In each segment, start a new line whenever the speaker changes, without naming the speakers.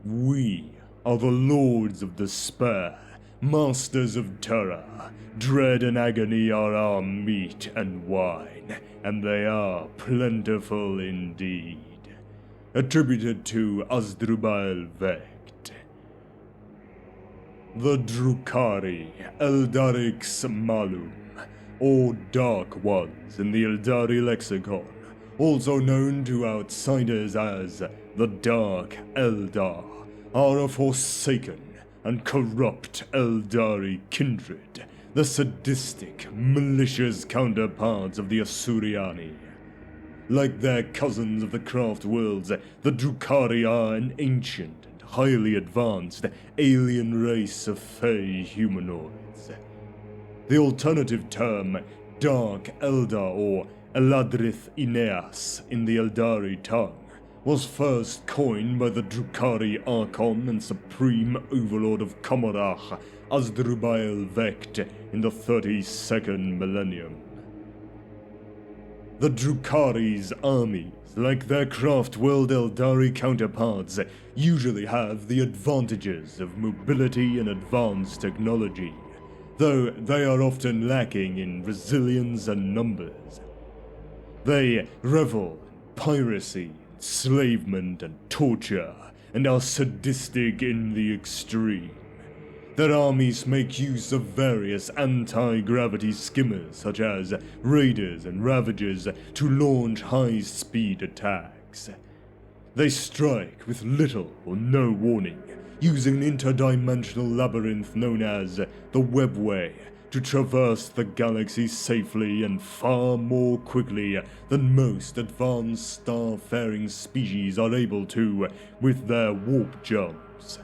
We are the Lords of Despair, Masters of Terror. Dread and agony are our meat and wine, and they are plentiful indeed. Attributed to Asdrubal Vect. The Drukhari, Eldarix Malum, or Dark Ones in the Eldari lexicon, also known to outsiders as the Dark Eldar, are a forsaken and corrupt Eldari kindred, the sadistic, malicious counterparts of the Asuriani. Like their cousins of the craft worlds, the Drukhari are an ancient and highly advanced alien race of fey humanoids. The alternative term, Dark Eldar or Eladrith Ineas in the Eldari tongue, was first coined by the Drukhari Archon and Supreme Overlord of Komorach, Asdrubal Vect, in the 32nd millennium. The Drukhari's armies, like their craft-world Eldari counterparts, usually have the advantages of mobility and advanced technology, though they are often lacking in resilience and numbers. They revel in piracy, enslavement, and torture, and are sadistic in the extreme. Their armies make use of various anti-gravity skimmers such as raiders and ravagers to launch high-speed attacks. They strike with little or no warning, using an interdimensional labyrinth known as the Webway to traverse the galaxy safely and far more quickly than most advanced starfaring species are able to with their warp jumps.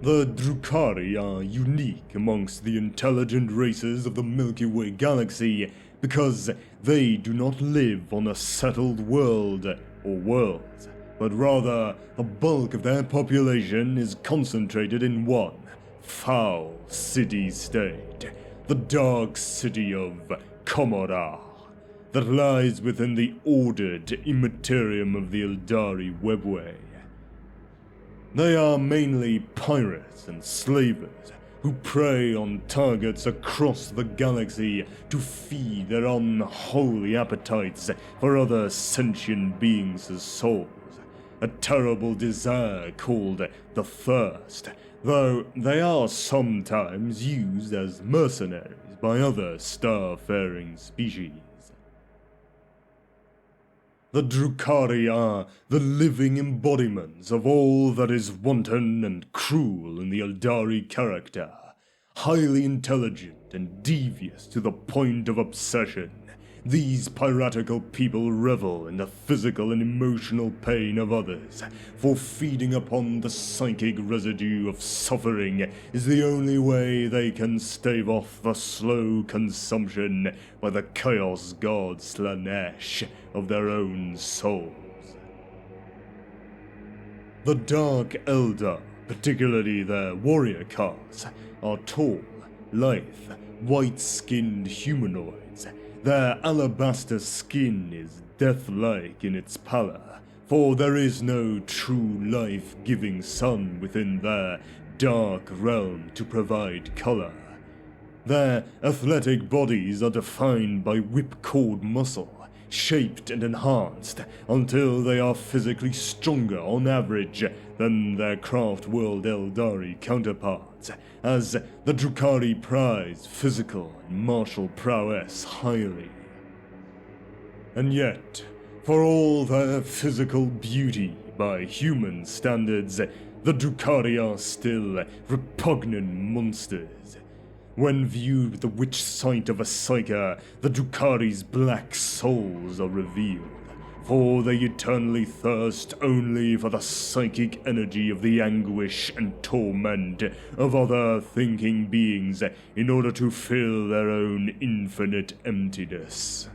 The Drukhari are unique amongst the intelligent races of the Milky Way galaxy because they do not live on a settled world or worlds, but rather the bulk of their population is concentrated in one foul city-state, the dark city of Komorach, that lies within the ordered Imperium of the Eldari Webway. They are mainly pirates and slavers who prey on targets across the galaxy to feed their unholy appetites for other sentient beings' souls, a terrible desire called the Thirst, though they are sometimes used as mercenaries by other starfaring species. The Drukhari are the living embodiments of all that is wanton and cruel in the Eldari character, highly intelligent and devious to the point of obsession. These piratical people revel in the physical and emotional pain of others, for feeding upon the psychic residue of suffering is the only way they can stave off the slow consumption by the chaos god Slanesh of their own souls. The Dark Eldar, particularly their warrior castes, are tall, lithe, white-skinned humanoids. Their alabaster skin is death-like in its pallor, for there is no true life-giving sun within their dark realm to provide color. Their athletic bodies are defined by whipcord muscle, shaped and enhanced until they are physically stronger on average than their craft-world Eldari counterparts, as the Drukhari prize physical and martial prowess highly. And yet, for all their physical beauty by human standards, the Drukhari are still repugnant monsters. When viewed with the witch sight of a psyker, the Drukhari's black souls are revealed, for they eternally thirst only for the psychic energy of the anguish and torment of other thinking beings in order to fill their own infinite emptiness.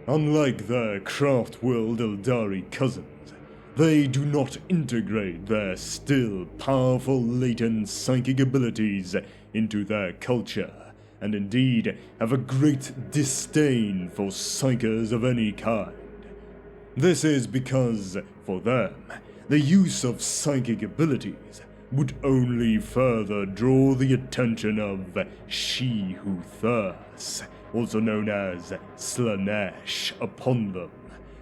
Unlike their craft-world Eldari cousins, they do not integrate their still powerful latent psychic abilities into their culture, and indeed have a great disdain for psykers of any kind. This is because, for them, the use of psychic abilities would only further draw the attention of She Who Thirsts, also known as Slaanesh, upon them,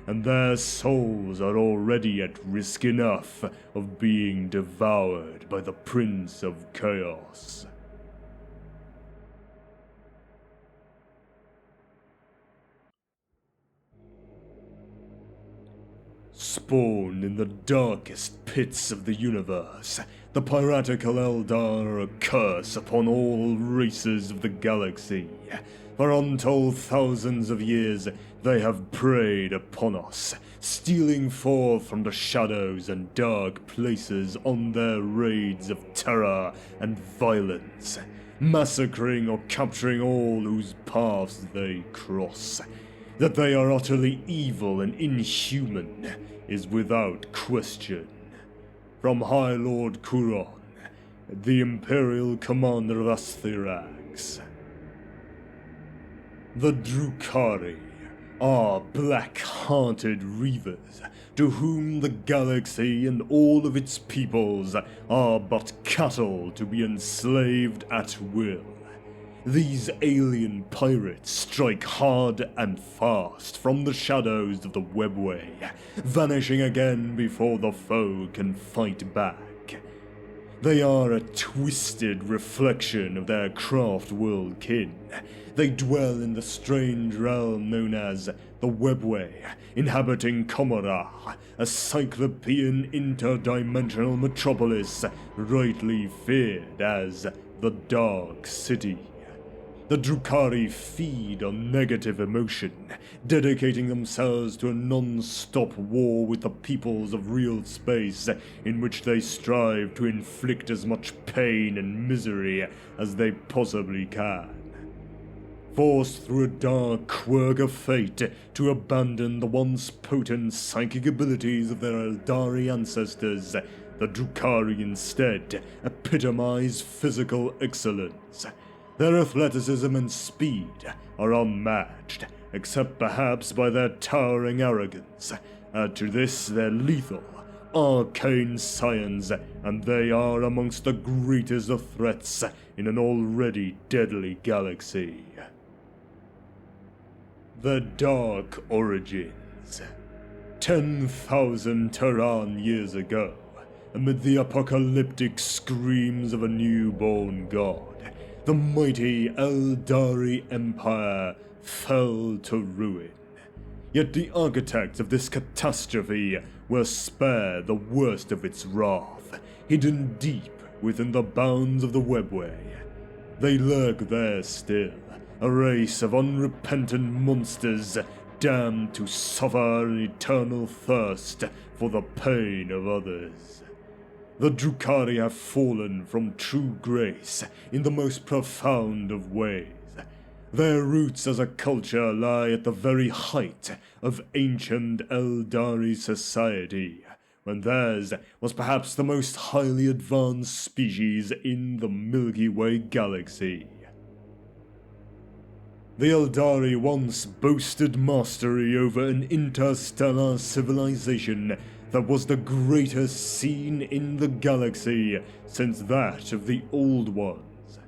and their souls are already at risk enough of being devoured by the Prince of Chaos. Spawned in the darkest pits of the universe, the piratical Eldar are a curse upon all races of the galaxy. For untold thousands of years, they have preyed upon us, stealing forth from the shadows and dark places on their raids of terror and violence, massacring or capturing all whose paths they cross. That they are utterly evil and inhuman is without question. From High Lord Kuron, the Imperial Commander of Asthirax. The Drukhari are black-hearted reavers to whom the galaxy and all of its peoples are but cattle to be enslaved at will. These alien pirates strike hard and fast from the shadows of the webway, vanishing again before the foe can fight back. They are a twisted reflection of their craft-world kin. They dwell in the strange realm known as the Webway, inhabiting Komara, a cyclopean interdimensional metropolis rightly feared as the Dark City. The Drukhari feed on negative emotion, dedicating themselves to a non-stop war with the peoples of real space, in which they strive to inflict as much pain and misery as they possibly can. Forced through a dark quirk of fate to abandon the once potent psychic abilities of their Eldari ancestors, the Drukhari instead epitomize physical excellence. Their athleticism and speed are unmatched, except perhaps by their towering arrogance. Add to this their lethal, arcane science, and they are amongst the greatest of threats in an already deadly galaxy. The Dark Origins. 10,000 Terran years ago, amid the apocalyptic screams of a newborn god, the mighty Eldari Empire fell to ruin. Yet the architects of this catastrophe were spared the worst of its wrath, hidden deep within the bounds of the Webway. They lurk there still, a race of unrepentant monsters damned to suffer an eternal thirst for the pain of others. The Drukhari have fallen from true grace in the most profound of ways. Their roots as a culture lie at the very height of ancient Eldari society, when theirs was perhaps the most highly advanced species in the Milky Way galaxy. The Eldari once boasted mastery over an interstellar civilization that was the greatest seen in the galaxy since that of the Old Ones.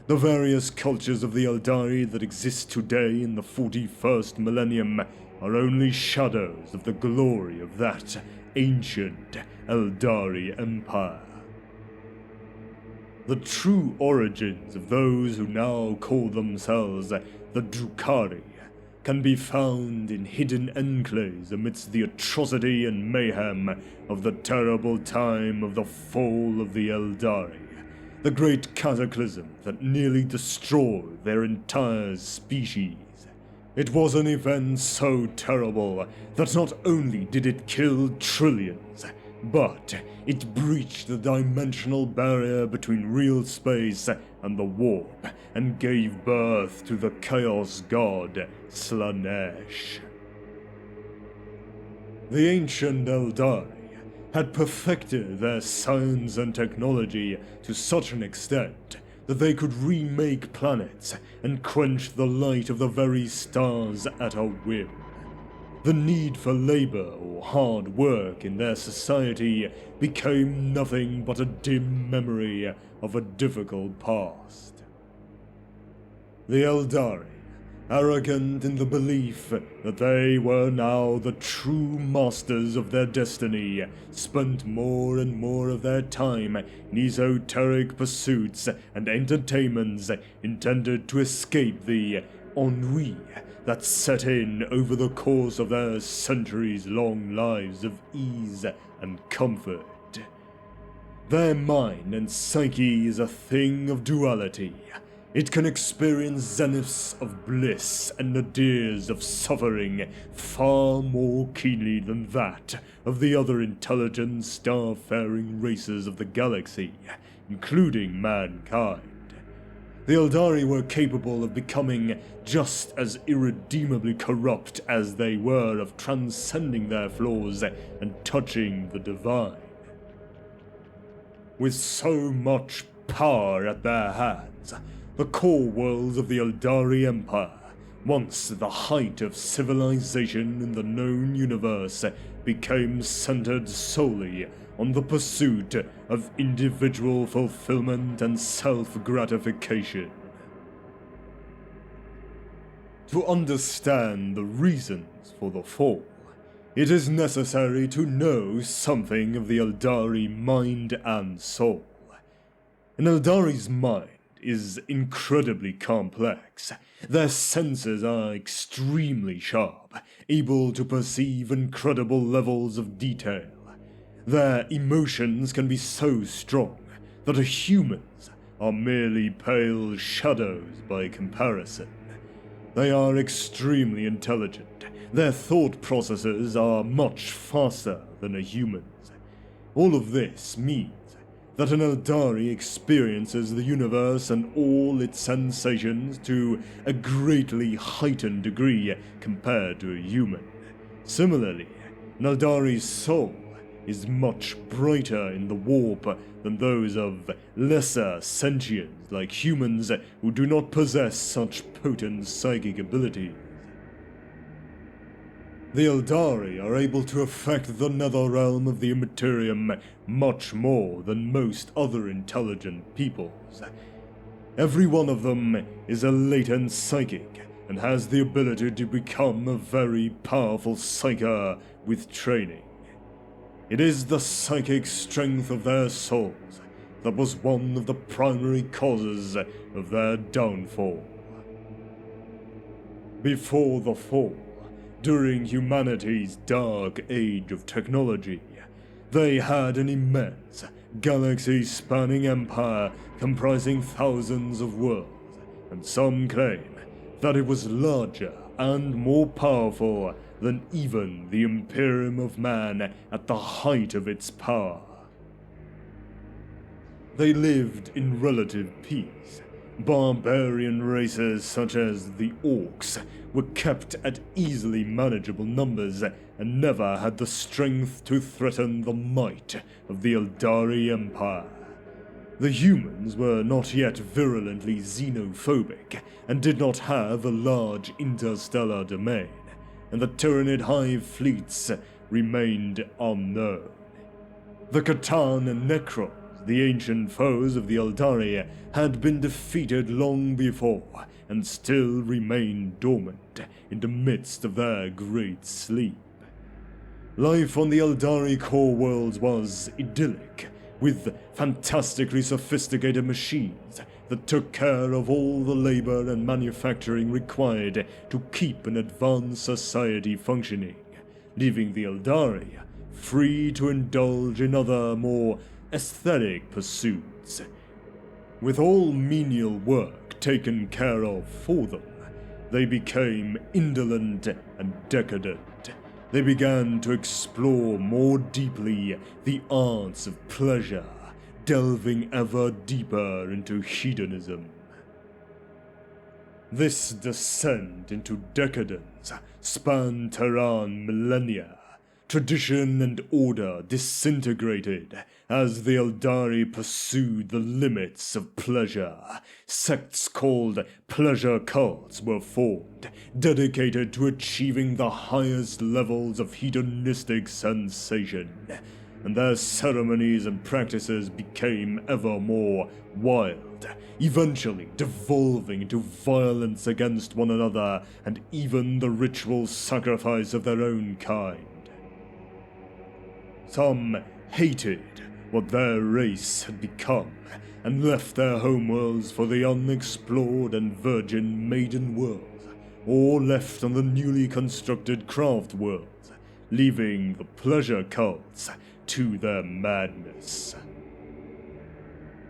The various cultures of the Eldari that exist today in the 41st millennium are only shadows of the glory of that ancient Eldari empire. The true origins of those who now call themselves the Drukhari can be found in hidden enclaves amidst the atrocity and mayhem of the terrible time of the fall of the Eldari, the great cataclysm that nearly destroyed their entire species. It was an event so terrible that not only did it kill trillions, but it breached the dimensional barrier between real space and the warp, and gave birth to the chaos god Slaanesh. The ancient Eldari had perfected their science and technology to such an extent that they could remake planets and quench the light of the very stars at a whim. The need for labor or hard work in their society became nothing but a dim memory of a difficult past. The Eldari, arrogant in the belief that they were now the true masters of their destiny, spent more and more of their time in esoteric pursuits and entertainments intended to escape the ennui that set in over the course of their centuries-long lives of ease and comfort. Their mind and psyche is a thing of duality. It can experience zeniths of bliss and nadirs of suffering far more keenly than that of the other intelligent star-faring races of the galaxy, including mankind. The Eldari were capable of becoming just as irredeemably corrupt as they were of transcending their flaws and touching the divine. With so much power at their hands, the core worlds of the Eldari Empire, once the height of civilization in the known universe, became centered solely on the pursuit of individual fulfillment and self-gratification. To understand the reasons for the fall, it is necessary to know something of the Eldari mind and soul. An Eldari's mind is incredibly complex. Their senses are extremely sharp, able to perceive incredible levels of detail. Their emotions can be so strong that humans are merely pale shadows by comparison. They are extremely intelligent. Their thought processes are much faster than a human's. All of this means that an Eldari experiences the universe and all its sensations to a greatly heightened degree compared to a human. Similarly, an Eldari's soul is much brighter in the warp than those of lesser sentients like humans who do not possess such potent psychic abilities. The Eldari are able to affect the nether realm of the Imperium much more than most other intelligent peoples. Every one of them is a latent psychic and has the ability to become a very powerful psyker with training. It is the psychic strength of their souls that was one of the primary causes of their downfall. Before the fall, during humanity's dark age of technology, they had an immense, galaxy-spanning empire comprising thousands of worlds, and some claim that it was larger and more powerful than even the Imperium of Man at the height of its power. They lived in relative peace. Barbarian races such as the Orcs were kept at easily manageable numbers and never had the strength to threaten the might of the Eldari Empire. The humans were not yet virulently xenophobic and did not have a large interstellar domain, and the Tyranid hive fleets remained unknown. The Catan and Necrons, the ancient foes of the Eldari, had been defeated long before and still remained dormant in the midst of their great sleep. Life on the Eldari core worlds was idyllic, with fantastically sophisticated machines that took care of all the labor and manufacturing required to keep an advanced society functioning, leaving the Eldari free to indulge in other, more aesthetic pursuits. With all menial work taken care of for them, they became indolent and decadent. They began to explore more deeply the arts of pleasure, delving ever deeper into hedonism. This descent into decadence spanned Terran millennia, tradition and order disintegrated as the Eldari pursued the limits of pleasure. Sects called pleasure cults were formed, dedicated to achieving the highest levels of hedonistic sensation, and their ceremonies and practices became ever more wild, eventually devolving into violence against one another and even the ritual sacrifice of their own kind. Some hated what their race had become and left their homeworlds for the unexplored and virgin maiden world, or left on the newly constructed craft worlds, leaving the pleasure cults to their madness.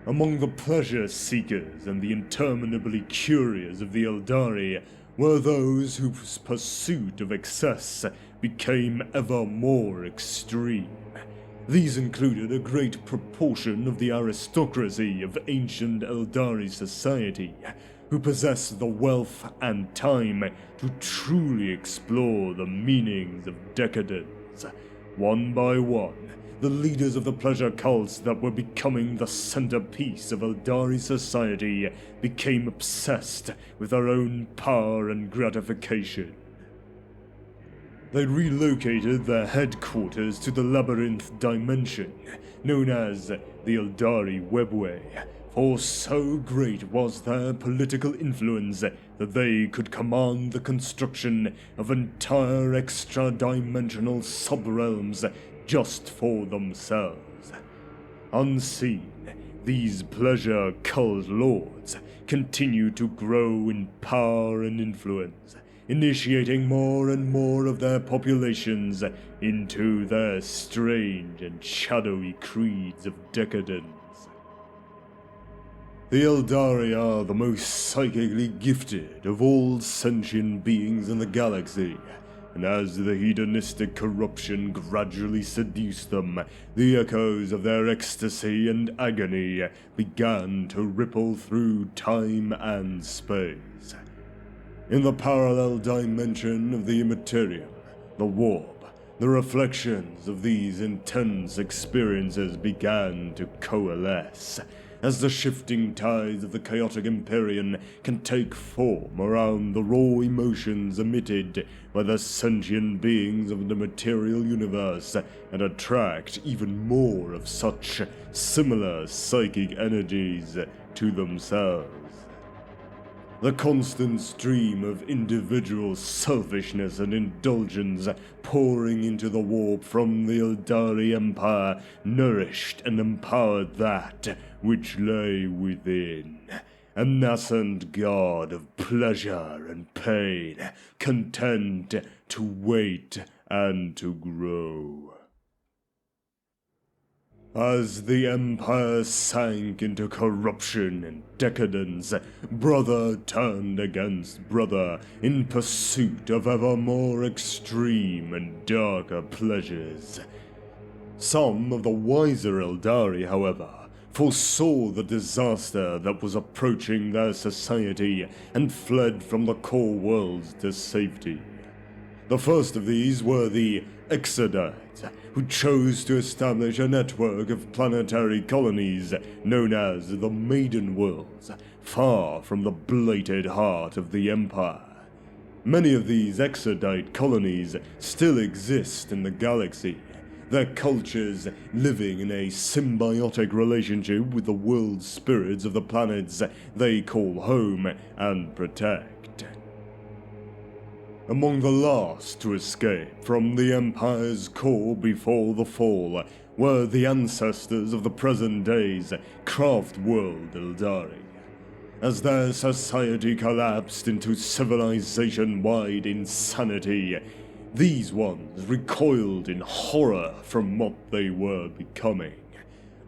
Among the pleasure seekers and the interminably curious of the Eldari were those whose pursuit of excess became ever more extreme. These included a great proportion of the aristocracy of ancient Eldari society, who possessed the wealth and time to truly explore the meanings of decadence. One by one, the leaders of the pleasure cults that were becoming the centerpiece of Eldari society became obsessed with their own power and gratification. They relocated their headquarters to the labyrinth dimension, known as the Eldari Webway, for so great was their political influence that they could command the construction of entire extra-dimensional subrealms just for themselves. Unseen, these pleasure cult lords continue to grow in power and influence, initiating more and more of their populations into their strange and shadowy creeds of decadence. The Eldari are the most psychically gifted of all sentient beings in the galaxy, and as the hedonistic corruption gradually seduced them, the echoes of their ecstasy and agony began to ripple through time and space. In the parallel dimension of the Imperium, the warp, the reflections of these intense experiences began to coalesce, as the shifting tides of the chaotic Empyrean can take form around the raw emotions emitted by the sentient beings of the material universe and attract even more of such similar psychic energies to themselves. The constant stream of individual selfishness and indulgence pouring into the warp from the Eldari Empire nourished and empowered that which lay within. A nascent god of pleasure and pain, content to wait and to grow. As the Empire sank into corruption and decadence, brother turned against brother in pursuit of ever more extreme and darker pleasures. Some of the wiser Eldari, however, foresaw the disaster that was approaching their society and fled from the core worlds to safety. The first of these were the Exodites, who chose to establish a network of planetary colonies known as the Maiden Worlds, far from the blighted heart of the Empire. Many of these Exodite colonies still exist in the galaxy, their cultures living in a symbiotic relationship with the world spirits of the planets they call home and protect. Among the last to escape from the Empire's core before the fall were the ancestors of the present day's craft world Eldari. As their society collapsed into civilization-wide insanity, these ones recoiled in horror from what they were becoming.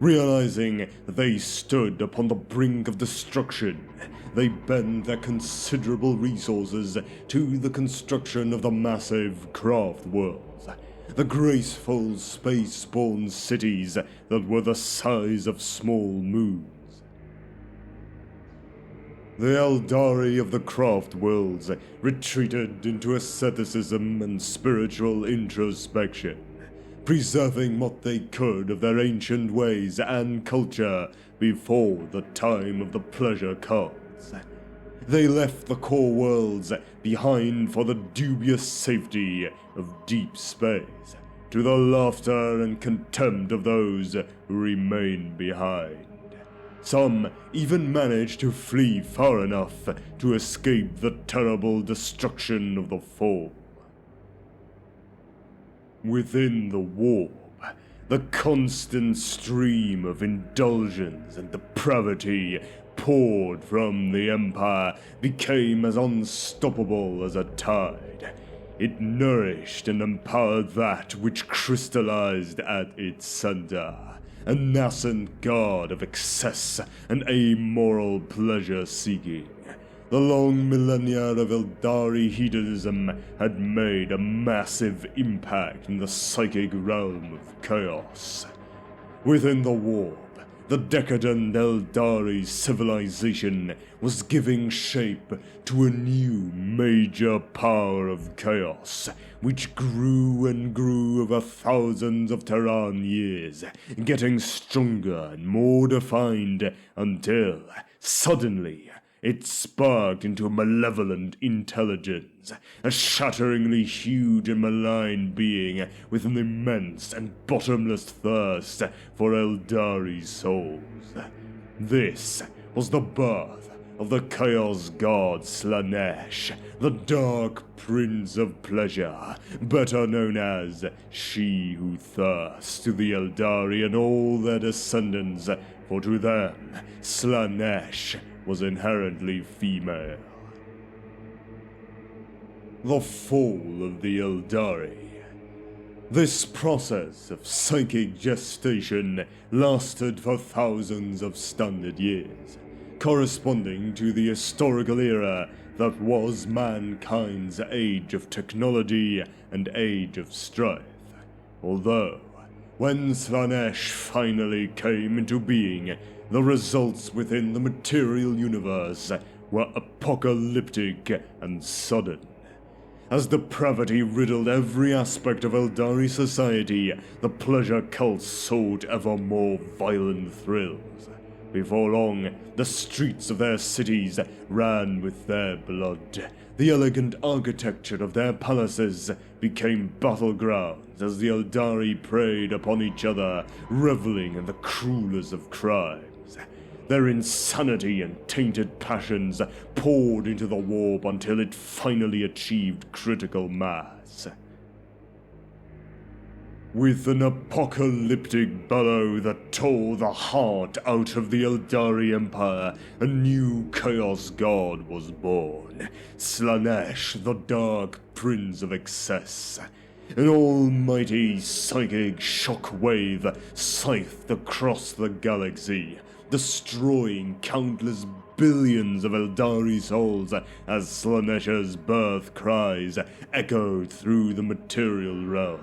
Realizing that they stood upon the brink of destruction, they bent their considerable resources to the construction of the massive craft worlds, the graceful space-borne cities that were the size of small moons. The Eldari of the craft worlds retreated into asceticism and spiritual introspection. preserving what they could of their ancient ways and culture before the time of the pleasure cults. They left the core worlds behind for the dubious safety of deep space, to the laughter and contempt of those who remained behind. Some even managed to flee far enough to escape the terrible destruction of the Fall. Within the warp, the constant stream of indulgence and depravity poured from the Empire became as unstoppable as a tide. It nourished and empowered that which crystallized at its center, a nascent god of excess and amoral pleasure-seeking. The long millennia of Eldari hedonism had made a massive impact in the psychic realm of chaos. Within the warp, the decadent Eldari civilization was giving shape to a new major power of chaos, which grew and grew over thousands of Terran years, getting stronger and more defined until, suddenly, it sparked into a malevolent intelligence, a shatteringly huge and malign being with an immense and bottomless thirst for Eldari souls. This was the birth of the Chaos God Slaanesh, the Dark Prince of Pleasure, better known as She Who Thirsts to the Eldari and all their descendants, for to them, Slaanesh was inherently female. The fall of the Eldari. This process of psychic gestation lasted for thousands of standard years, corresponding to the historical era that was mankind's age of technology and age of strife. Although, when Slaanesh finally came into being, the results within the material universe were apocalyptic and sudden. As depravity riddled every aspect of Eldari society, the pleasure cults sought ever more violent thrills. Before long, the streets of their cities ran with their blood. The elegant architecture of their palaces became battlegrounds as the Eldari preyed upon each other, reveling in the cruelest of crimes. Their insanity and tainted passions poured into the warp until it finally achieved critical mass. With an apocalyptic bellow that tore the heart out of the Eldari Empire, a new Chaos God was born, Slaanesh, the Dark Prince of Excess. An almighty psychic shockwave scythed across the galaxy, destroying countless billions of Eldari souls as Slaanesh's birth cries echoed through the material realm.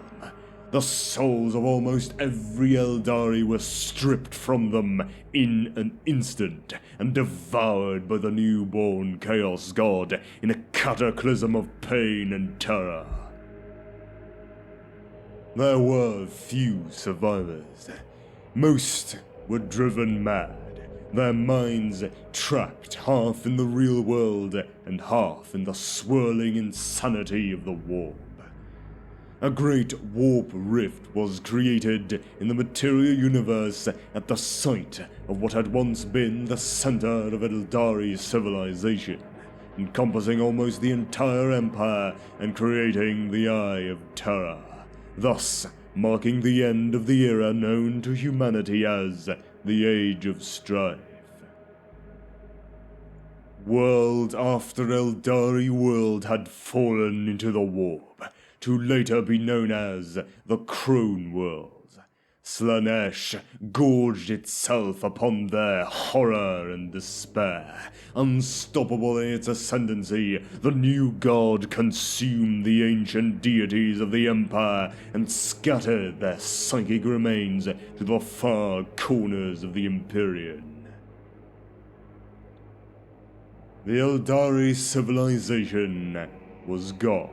The souls of almost every Eldari were stripped from them in an instant and devoured by the newborn Chaos God in a cataclysm of pain and terror. There were few survivors. Most were driven mad, their minds trapped half in the real world and half in the swirling insanity of the warp. A great warp rift was created in the material universe at the site of what had once been the center of Eldari civilization, encompassing almost the entire empire and creating the Eye of Terror, thus marking the end of the era known to humanity as the Age of Strife. World after Eldari world had fallen into the warp, to later be known as the Crone World. Slaanesh gorged itself upon their horror and despair. Unstoppable in its ascendancy, the new god consumed the ancient deities of the Empire and scattered their psychic remains to the far corners of the Empyrean. The Eldari civilization was gone,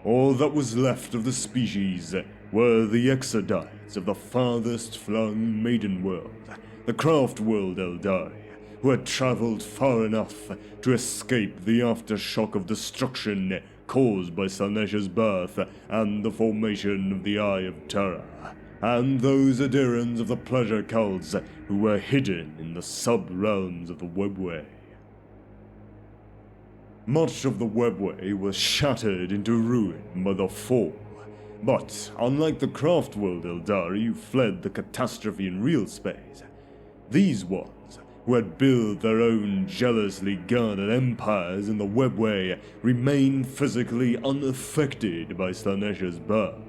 All that was left of the species were the exodites of the farthest flung maiden world, the craft world Eldar, who had traveled far enough to escape the aftershock of destruction caused by Slaanesh's birth and the formation of the Eye of Terror, and those adherents of the pleasure cults who were hidden in the sub-realms of the Webway. Much of the Webway was shattered into ruin by the fall, but unlike the craft world Eldar who fled the catastrophe in real space, these ones, who had built their own jealously guarded empires in the Webway, remained physically unaffected by Slaanesh's birth.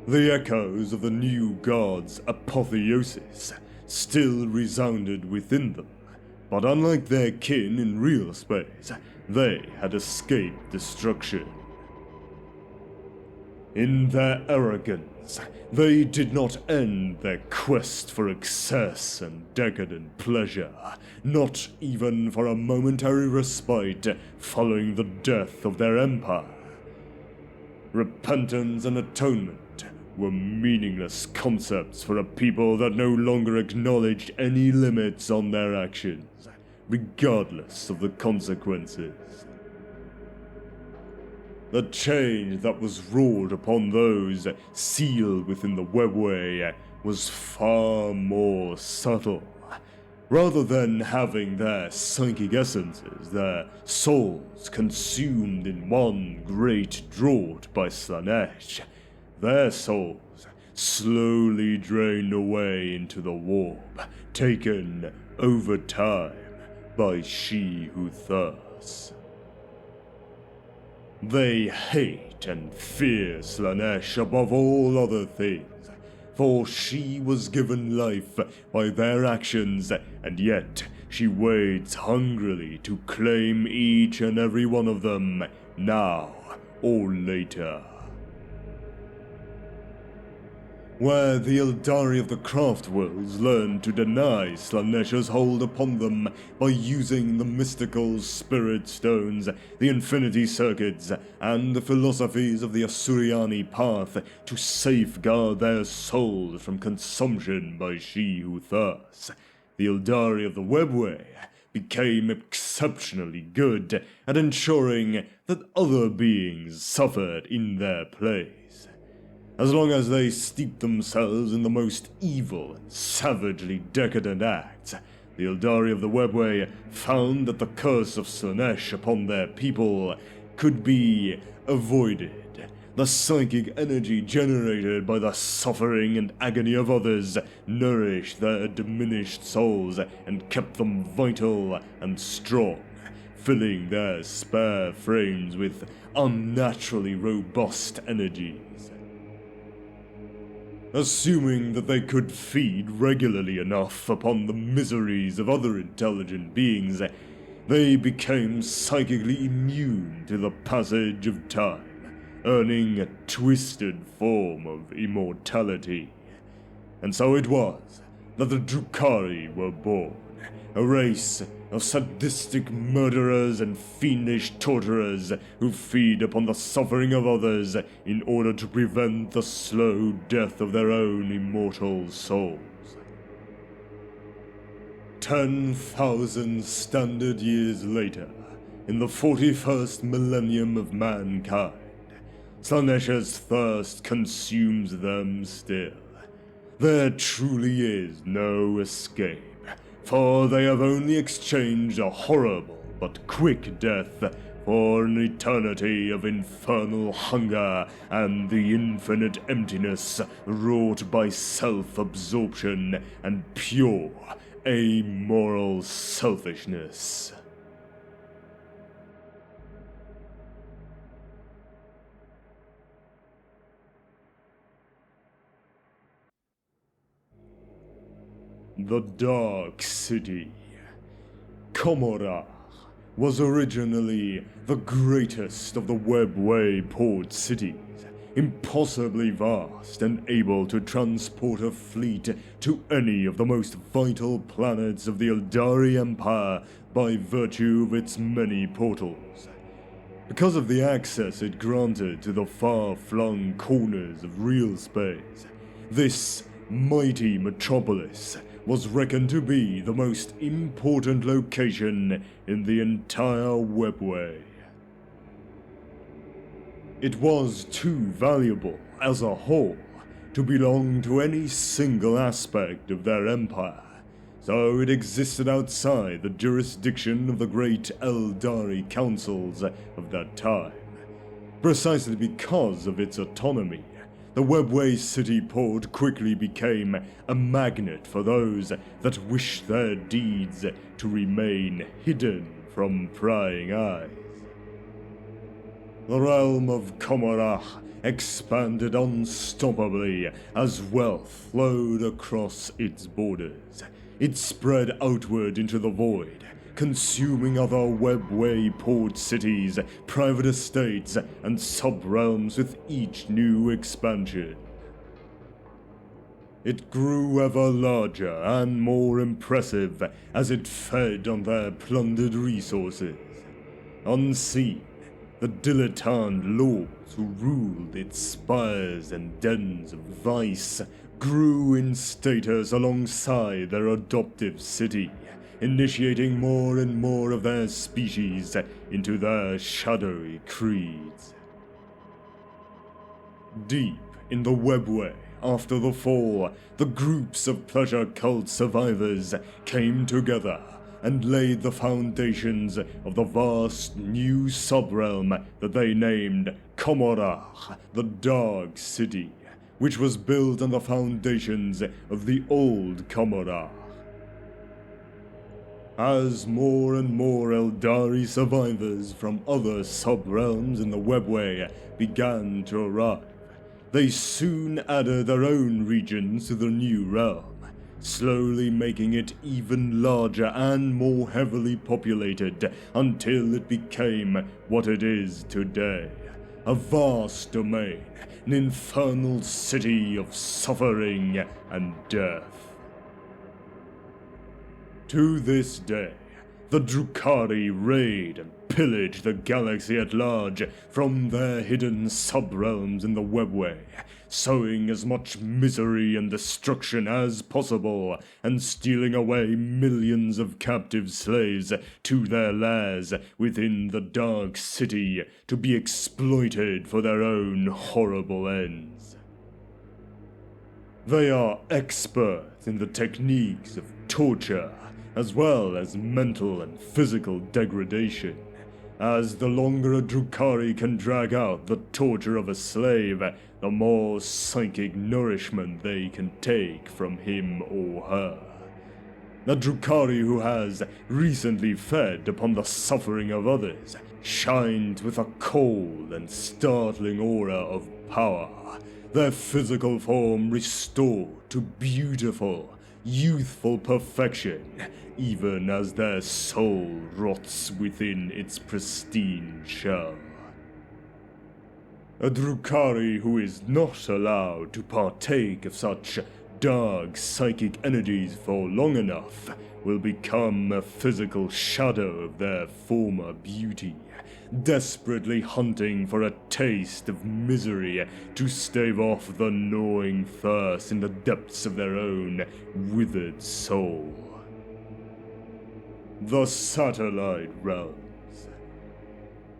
The echoes of the new god's apotheosis still resounded within them, but unlike their kin in real space, they had escaped destruction. In their arrogance, they did not end their quest for excess and decadent pleasure, not even for a momentary respite following the death of their empire. Repentance and atonement were meaningless concepts for a people that no longer acknowledged any limits on their actions, regardless of the consequences. The change that was wrought upon those sealed within the Webway was far more subtle. Rather than having their psychic essences, their souls consumed in one great draught by Slaanesh, their souls slowly drained away into the warp, taken over time by She Who Thirsts. They hate and fear Slaanesh above all other things, for she was given life by their actions, and yet she waits hungrily to claim each and every one of them, now or later. Where the Eldari of the craft worlds learned to deny Slaanesh's hold upon them by using the mystical spirit stones, the infinity circuits, and the philosophies of the Asuriani path to safeguard their souls from consumption by She Who Thirsts, the Eldari of the Webway became exceptionally good at ensuring that other beings suffered in their place. As long as they steeped themselves in the most evil and savagely decadent acts, the Eldari of the Webway found that the curse of Slaanesh upon their people could be avoided. The psychic energy generated by the suffering and agony of others nourished their diminished souls and kept them vital and strong, filling their spare frames with unnaturally robust energies. Assuming that they could feed regularly enough upon the miseries of other intelligent beings, they became psychically immune to the passage of time, earning a twisted form of immortality. And so it was that the Drukhari were born, a race of sadistic murderers and fiendish torturers who feed upon the suffering of others in order to prevent the slow death of their own immortal souls. 10,000 standard years later, in the 41st millennium of mankind, Slaanesh's thirst consumes them still. There truly is no escape, for they have only exchanged a horrible but quick death for an eternity of infernal hunger and the infinite emptiness wrought by self-absorption and pure, amoral selfishness. The Dark City. Komorah was originally the greatest of the Webway port cities, impossibly vast and able to transport a fleet to any of the most vital planets of the Eldari Empire by virtue of its many portals. Because of the access it granted to the far-flung corners of real space, this mighty metropolis was reckoned to be the most important location in the entire webway. It was too valuable as a whole to belong to any single aspect of their empire, so it existed outside the jurisdiction of the great Eldari councils of that time. Precisely because of its autonomy, the Webway city port quickly became a magnet for those that wished their deeds to remain hidden from prying eyes. The realm of Komorach expanded unstoppably as wealth flowed across its borders. It spread outward into the void, consuming other Webway port cities, private estates, and sub-realms with each new expansion. It grew ever larger and more impressive as it fed on their plundered resources. Unseen, the dilettante lords who ruled its spires and dens of vice grew in status alongside their adoptive city, initiating more and more of their species into their shadowy creeds. Deep in the Webway, after the fall, the groups of pleasure cult survivors came together and laid the foundations of the vast new subrealm that they named Komorach, the Dark City, which was built on the foundations of the old Komorach. As more and more Eldari survivors from other subrealms in the Webway began to arrive, they soon added their own regions to the new realm, slowly making it even larger and more heavily populated until it became what it is today. A vast domain, an infernal city of suffering and death. To this day, the Drukhari raid and pillage the galaxy at large from their hidden subrealms in the Webway, sowing as much misery and destruction as possible, and stealing away millions of captive slaves to their lairs within the Dark City to be exploited for their own horrible ends. They are experts in the techniques of torture, as well as mental and physical degradation, as the longer a Drukhari can drag out the torture of a slave, the more psychic nourishment they can take from him or her. The Drukhari who has recently fed upon the suffering of others shines with a cold and startling aura of power, their physical form restored to beautiful, youthful perfection, even as their soul rots within its pristine shell. A Drukhari who is not allowed to partake of such dark psychic energies for long enough will become a physical shadow of their former beauty, desperately hunting for a taste of misery to stave off the gnawing thirst in the depths of their own withered soul. The Satellite Realms.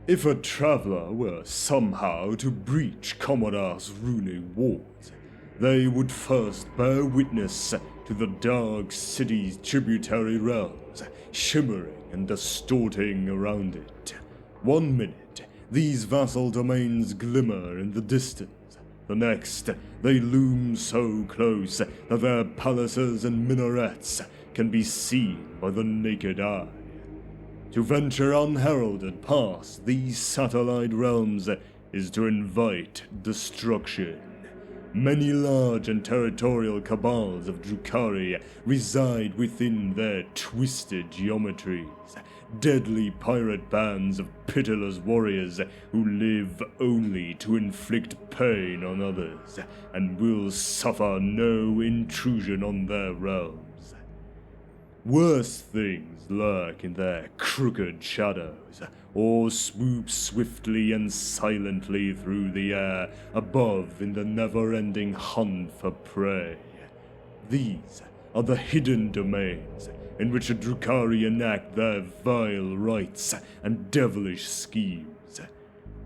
If a traveler were somehow to breach Komorach's runic walls, they would first bear witness to the Dark City's tributary realms, shimmering and distorting around it. 1 minute, these vassal domains glimmer in the distance. The next, they loom so close that their palaces and minarets can be seen by the naked eye. To venture unheralded past these satellite realms is to invite destruction. Many large and territorial cabals of Drukhari reside within their twisted geometries, deadly pirate bands of pitiless warriors who live only to inflict pain on others, and will suffer no intrusion on their realms. Worse things lurk in their crooked shadows, or swoop swiftly and silently through the air above in the never-ending hunt for prey. These are the hidden domains in which the Drukhari enact their vile rites and devilish schemes.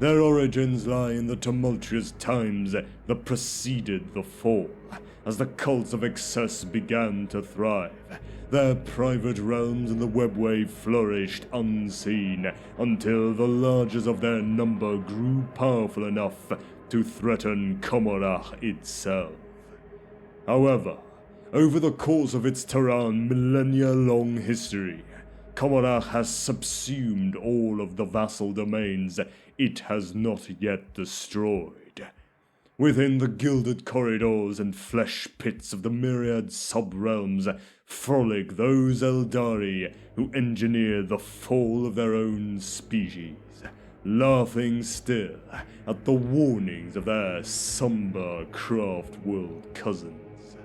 Their origins lie in the tumultuous times that preceded the fall, as the cults of excess began to thrive. Their private realms in the webway flourished unseen until the largest of their number grew powerful enough to threaten Commorragh itself. However, over the course of its millennia-long history, Commorragh has subsumed all of the vassal domains it has not yet destroyed. Within the gilded corridors and flesh pits of the myriad sub-realms frolic those Eldari who engineered the fall of their own species, laughing still at the warnings of their somber craft-world cousins.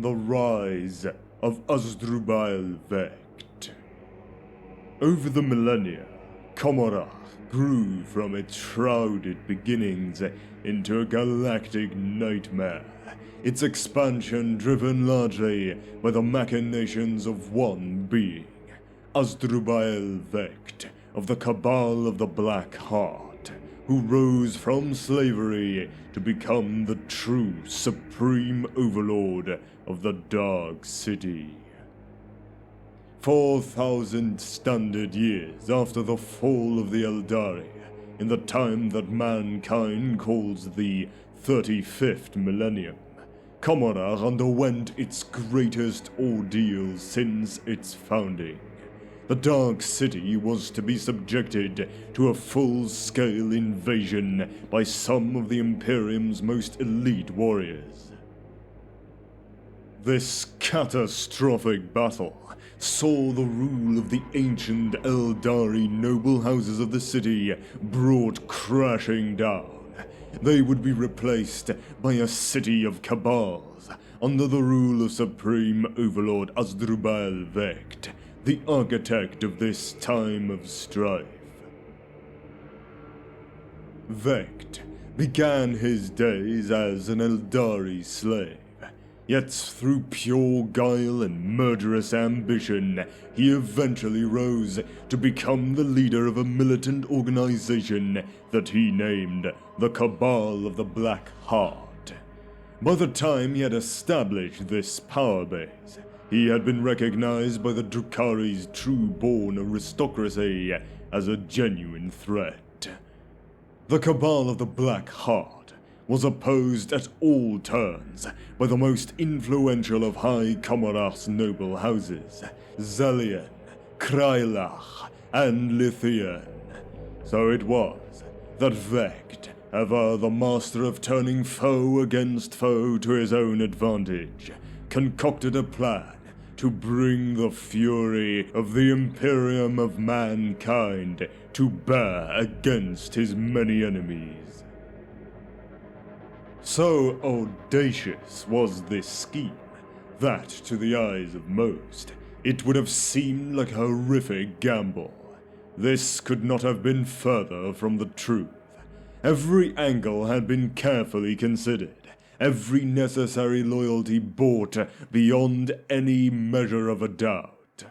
The Rise of Asdrubal Vect. Over the millennia, Commorragh grew from its shrouded beginnings into a galactic nightmare, its expansion driven largely by the machinations of one being, Asdrubal Vect of the Cabal of the Black Heart, who rose from slavery to become the true supreme overlord of the Dark City. 4,000 standard years after the fall of the Eldari, in the time that mankind calls the 35th millennium, Commorragh underwent its greatest ordeal since its founding. The Dark City was to be subjected to a full-scale invasion by some of the Imperium's most elite warriors. This catastrophic battle saw the rule of the ancient Eldari noble houses of the city brought crashing down. They would be replaced by a city of Kabals under the rule of Supreme Overlord Asdrubal Vect, the architect of this time of strife. Vect began his days as an Eldari slave. Yet through pure guile and murderous ambition, he eventually rose to become the leader of a militant organization that he named the Cabal of the Black Heart. By the time he had established this power base, he had been recognized by the Drukhari's true-born aristocracy as a genuine threat. The Cabal of the Black Heart was opposed at all turns by the most influential of High Commorragh's noble houses, Zelian, Krylach, and Lithian. So it was that Vect, ever the master of turning foe against foe to his own advantage, concocted a plan to bring the fury of the Imperium of mankind to bear against his many enemies. So audacious was this scheme that, to the eyes of most, it would have seemed like a horrific gamble. This could not have been further from the truth. Every angle had been carefully considered, every necessary loyalty bought beyond any measure of a doubt.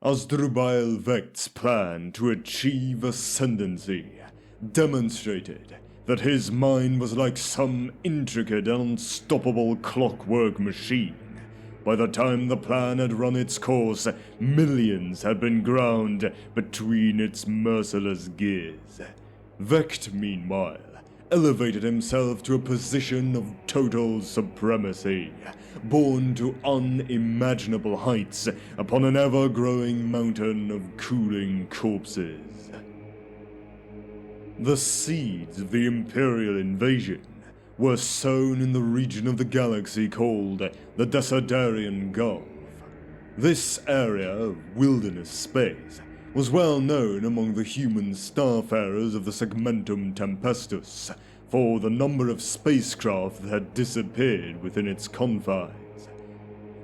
Asdrubal Vect's plan to achieve ascendancy demonstrated that his mind was like some intricate and unstoppable clockwork machine. By the time the plan had run its course, millions had been ground between its merciless gears. Vect, meanwhile, elevated himself to a position of total supremacy, borne to unimaginable heights upon an ever-growing mountain of cooling corpses. The seeds of the Imperial invasion were sown in the region of the galaxy called the Desiderian Gulf. This area of wilderness space was well known among the human starfarers of the Segmentum Tempestus for the number of spacecraft that had disappeared within its confines.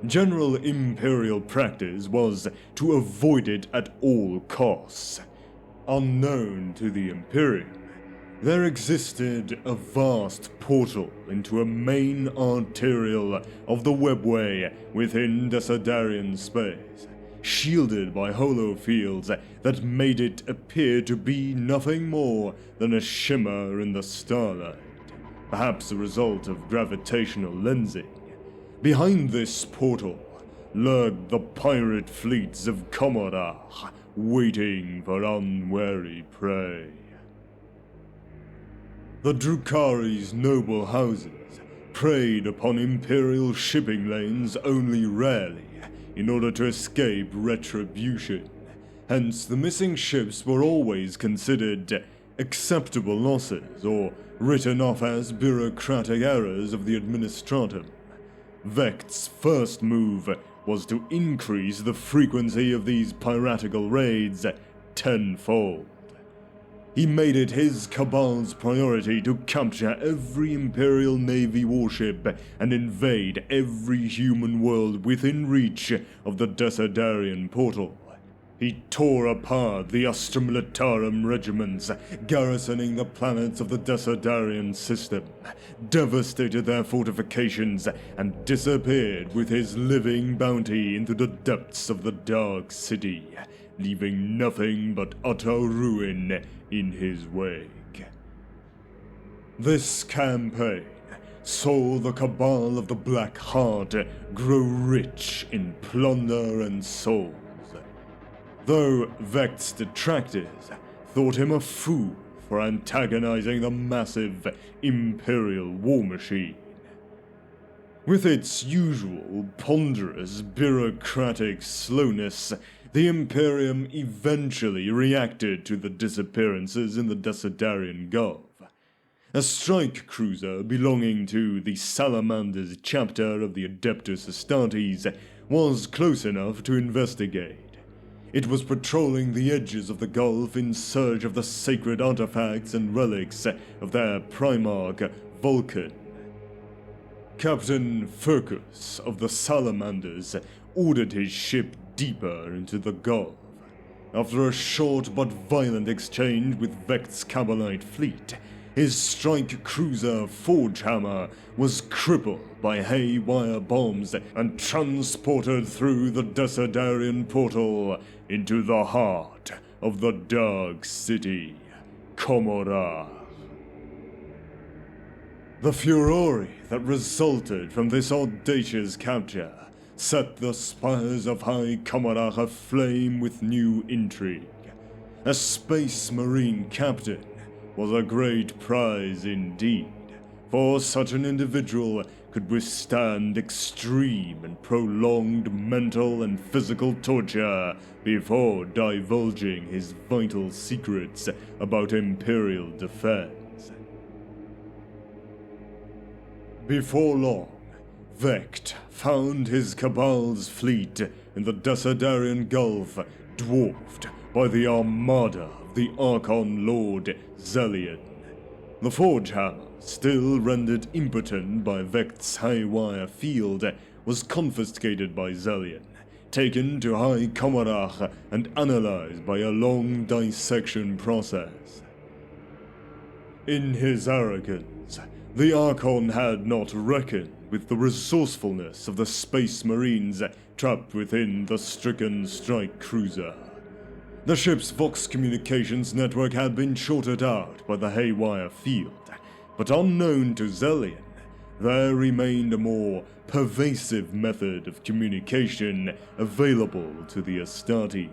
General Imperial practice was to avoid it at all costs. Unknown to the Imperium, there existed a vast portal into a main arterial of the webway within Desiderian space, shielded by holofields that made it appear to be nothing more than a shimmer in the starlight, perhaps a result of gravitational lensing. Behind this portal lurked the pirate fleets of Commodore, waiting for unwary prey. The Drukhari's noble houses preyed upon Imperial shipping lanes only rarely, in order to escape retribution. Hence, the missing ships were always considered acceptable losses, or written off as bureaucratic errors of the administratum. Vekt's first move was to increase the frequency of these piratical raids tenfold. He made it his Kabal's priority to capture every Imperial Navy warship and invade every human world within reach of the Desiderian portal. He tore apart the Astra Militarum regiments garrisoning the planets of the Desiderian system, devastated their fortifications, and disappeared with his living bounty into the depths of the Dark City, leaving nothing but utter ruin in his wake. This campaign saw the Cabal of the Black Heart grow rich in plunder and souls, though Vekt's detractors thought him a fool for antagonizing the massive Imperial war machine. With its usual ponderous bureaucratic slowness, the Imperium eventually reacted to the disappearances in the Desiderian Gulf. A strike cruiser belonging to the Salamanders chapter of the Adeptus Astartes was close enough to investigate. It was patrolling the edges of the Gulf in search of the sacred artifacts and relics of their Primarch Vulcan. Captain Furcus of the Salamanders ordered his ship deeper into the Gulf. After a short but violent exchange with Vekt's Kabalite fleet, his strike cruiser Forgehammer was crippled by haywire bombs and transported through the Desiderian portal into the heart of the Dark City, Commodore. The furore that resulted from this audacious capture set the spires of High Commodore aflame with new intrigue. A space marine captain was a great prize indeed, for such an individual could withstand extreme and prolonged mental and physical torture before divulging his vital secrets about Imperial defense. Before long, Vekt found his Kabal's fleet in the Desiderian Gulf dwarfed by the armada of the Archon Lord Zelian. The Forgehammer, still rendered impotent by Vekt's haywire field, was confiscated by Zelian, taken to High Commodore and analyzed by a long dissection process. In his arrogance, the Archon had not reckoned with the resourcefulness of the Space Marines trapped within the stricken strike cruiser. The ship's Vox communications network had been shorted out by the haywire field, but unknown to Zelian, there remained a more pervasive method of communication available to the Astartes.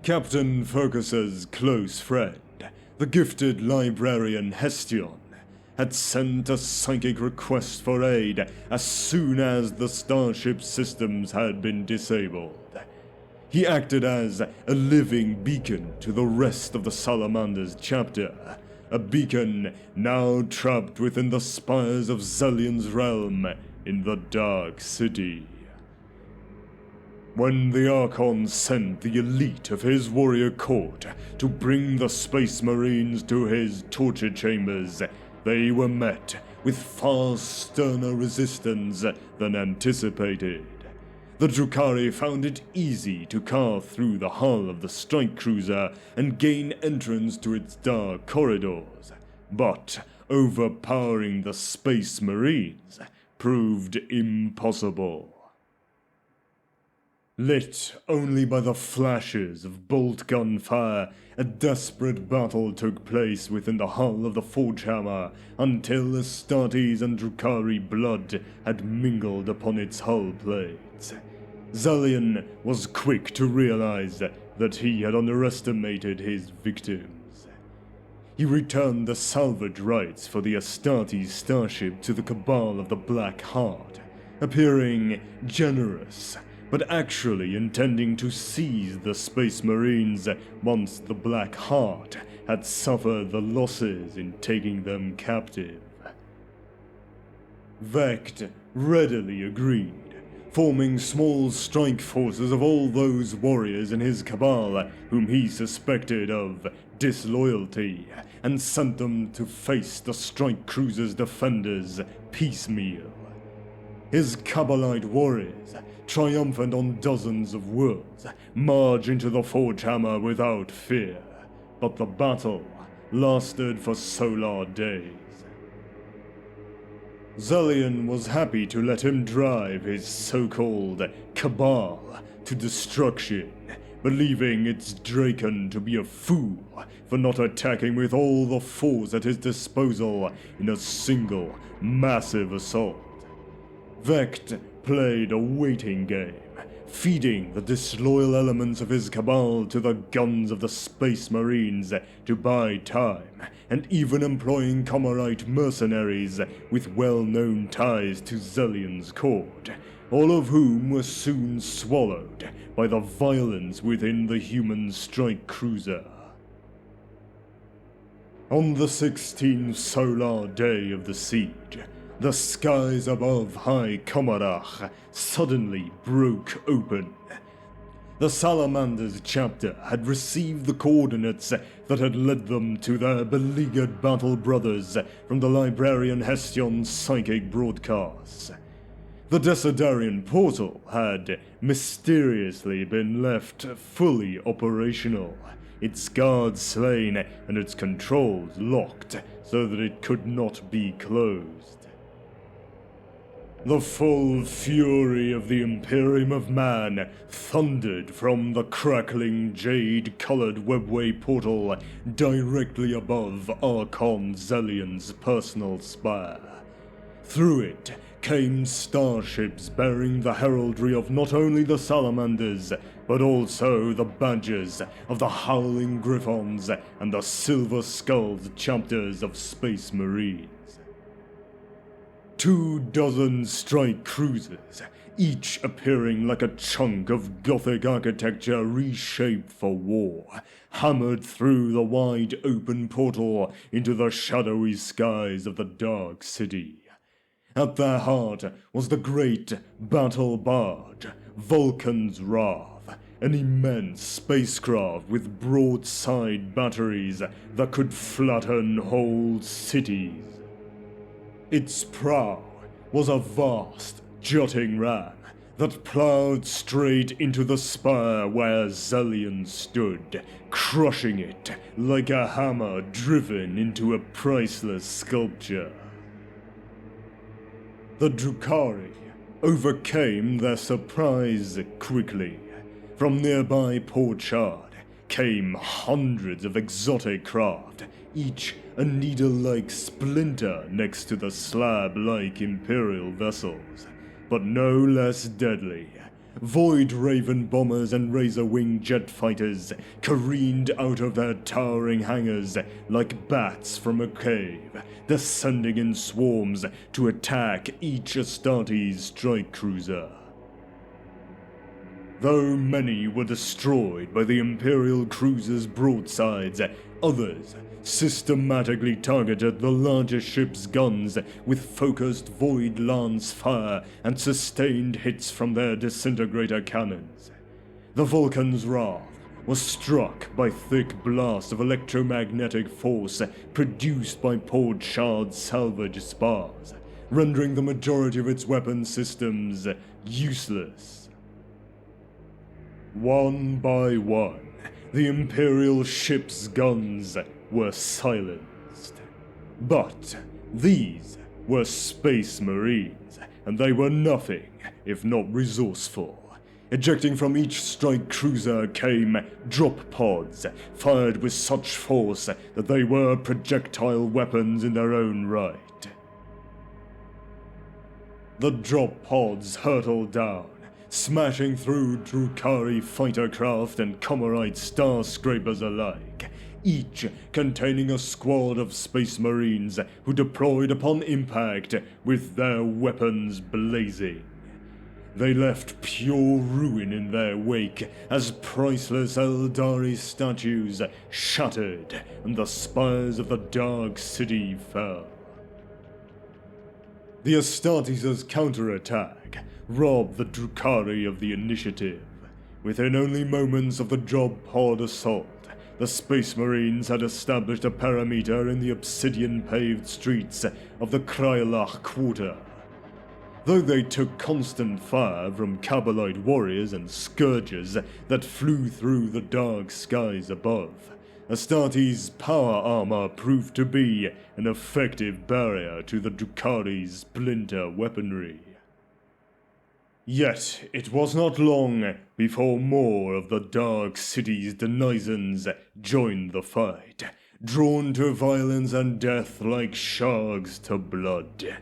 Captain Fergus's close friend, the gifted librarian Hestion, had sent a psychic request for aid as soon as the starship's systems had been disabled. He acted as a living beacon to the rest of the Salamanders chapter, a beacon now trapped within the spires of Zelian's realm in the Dark City. When the Archon sent the elite of his warrior court to bring the Space Marines to his torture chambers, they were met with far sterner resistance than anticipated. The Drukhari found it easy to carve through the hull of the strike cruiser and gain entrance to its dark corridors, but overpowering the Space Marines proved impossible. Lit only by the flashes of bolt gun fire, a desperate battle took place within the hull of the Forgehammer until Astartes and Drukhari blood had mingled upon its hull plates. Zelion was quick to realize that he had underestimated his victims. He returned the salvage rights for the Astartes starship to the Cabal of the Black Heart, appearing generous, but actually intending to seize the Space Marines once the Black Heart had suffered the losses in taking them captive. Vect readily agreed, forming small strike forces of all those warriors in his cabal whom he suspected of disloyalty, and sent them to face the strike cruiser's defenders piecemeal. His Kabalite warriors, triumphant on dozens of worlds, march into the Forgehammer without fear, but the battle lasted for solar days. Zelion was happy to let him drive his so-called Cabal to destruction, believing its Drakon to be a fool for not attacking with all the force at his disposal in a single massive assault. Vect played a waiting game, feeding the disloyal elements of his cabal to the guns of the Space Marines to buy time, and even employing Comarite mercenaries with well-known ties to Zelion's court, all of whom were soon swallowed by the violence within the human strike cruiser. On the 16th solar day of the siege, the skies above High Comarach suddenly broke open. The Salamander's chapter had received the coordinates that had led them to their beleaguered battle brothers from the Librarian Hestion's psychic broadcasts. The Desiderian portal had mysteriously been left fully operational, its guards slain and its controls locked so that it could not be closed. The full fury of the Imperium of Man thundered from the crackling jade-colored webway portal directly above Archon Zelion's personal spire. Through it came starships bearing the heraldry of not only the Salamanders, but also the badges of the Howling Griffons and the silver-skulled chapters of Space Marines. 24 strike cruisers, each appearing like a chunk of Gothic architecture reshaped for war, hammered through the wide open portal into the shadowy skies of the Dark City. At their heart was the great battle barge, Vulcan's Wrath, an immense spacecraft with broadside batteries that could flatten whole cities. Its prow was a vast, jutting ram that ploughed straight into the spire where Zelion stood, crushing it like a hammer driven into a priceless sculpture. The Drukhari overcame their surprise quickly. From nearby Port Shard came hundreds of exotic craft, each a needle-like splinter next to the slab-like Imperial vessels, but no less deadly. Void Raven bombers and Razor-wing jet fighters careened out of their towering hangars like bats from a cave, descending in swarms to attack each Astartes strike cruiser. Though many were destroyed by the Imperial cruisers' broadsides, others systematically targeted the larger ship's guns with focused void lance fire and sustained hits from their disintegrator cannons. The Vulcan's wrath was struck by thick blasts of electromagnetic force produced by Port Shard's salvage spars, rendering the majority of its weapon systems useless. One by one, the Imperial ship's guns were silenced. But these were Space Marines, and they were nothing if not resourceful. Ejecting from each strike cruiser came drop pods, fired with such force that they were projectile weapons in their own right. The drop pods hurtled down, smashing through Drukhari fighter craft and Comarite star scrapers alike, each containing a squad of Space Marines who deployed upon impact with their weapons blazing. They left pure ruin in their wake as priceless Eldari statues shattered and the spires of the Dark City fell. The Astartes' counterattack robbed the Drukhari of the initiative. Within only moments of the drop pod assault, the Space Marines had established a perimeter in the obsidian-paved streets of the Krylach Quarter. Though they took constant fire from Kabalite warriors and scourgers that flew through the dark skies above, Astartes' power armor proved to be an effective barrier to the Drukhari's splinter weaponry. Yet it was not long before more of the Dark City's denizens joined the fight, drawn to violence and death like sharks to blood.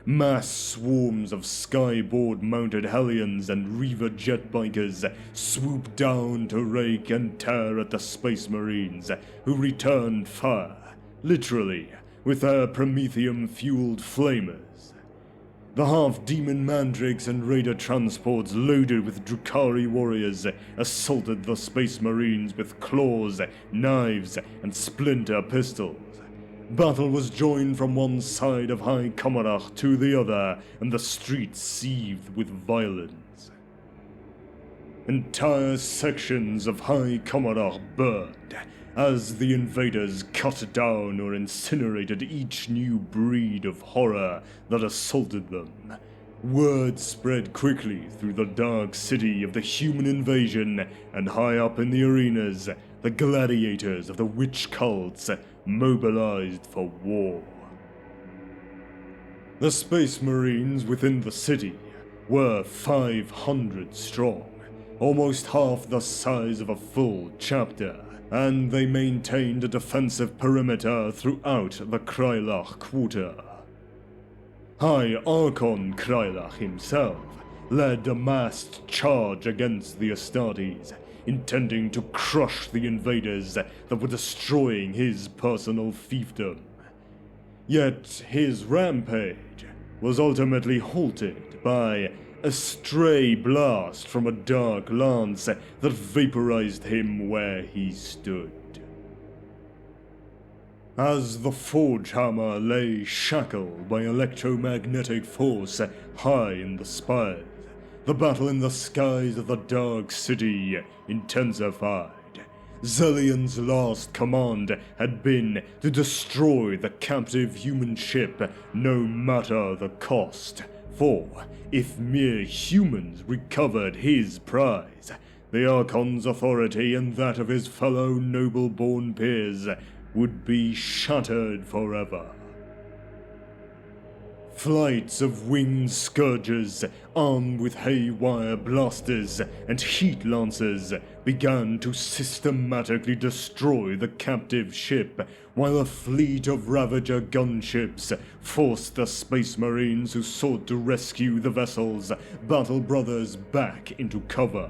Mass swarms of skyboard-mounted Hellions and Reaver jetbikers swooped down to rake and tear at the Space Marines, who returned fire, literally, with their Promethium-fueled flamers. The half-demon mandrakes and raider transports loaded with Drukhari warriors assaulted the Space Marines with claws, knives, and splinter pistols. Battle was joined from one side of High Comarach to the other, and the streets seethed with violence. Entire sections of High Comarach burned, as the invaders cut down or incinerated each new breed of horror that assaulted them. Word spread quickly through the Dark City of the human invasion, and high up in the arenas, the gladiators of the witch cults mobilized for war. The Space Marines within the city were 500 strong, almost half the size of a full chapter, and they maintained a defensive perimeter throughout the Krylach Quarter. High Archon Krylach himself led a massed charge against the Astartes, intending to crush the invaders that were destroying his personal fiefdom. Yet his rampage was ultimately halted by a stray blast from a dark lance that vaporized him where he stood. As the forge hammer lay shackled by electromagnetic force high in the spires, the battle in the skies of the Dark City intensified. Zellion's last command had been to destroy the captive human ship, no matter the cost. For if mere humans recovered his prize, the Archon's authority and that of his fellow noble-born peers would be shattered forever. Flights of winged scourgers, armed with haywire blasters and heat lancers, began to systematically destroy the captive ship, while a fleet of Ravager gunships forced the Space Marines who sought to rescue the vessel's battle brothers back into cover.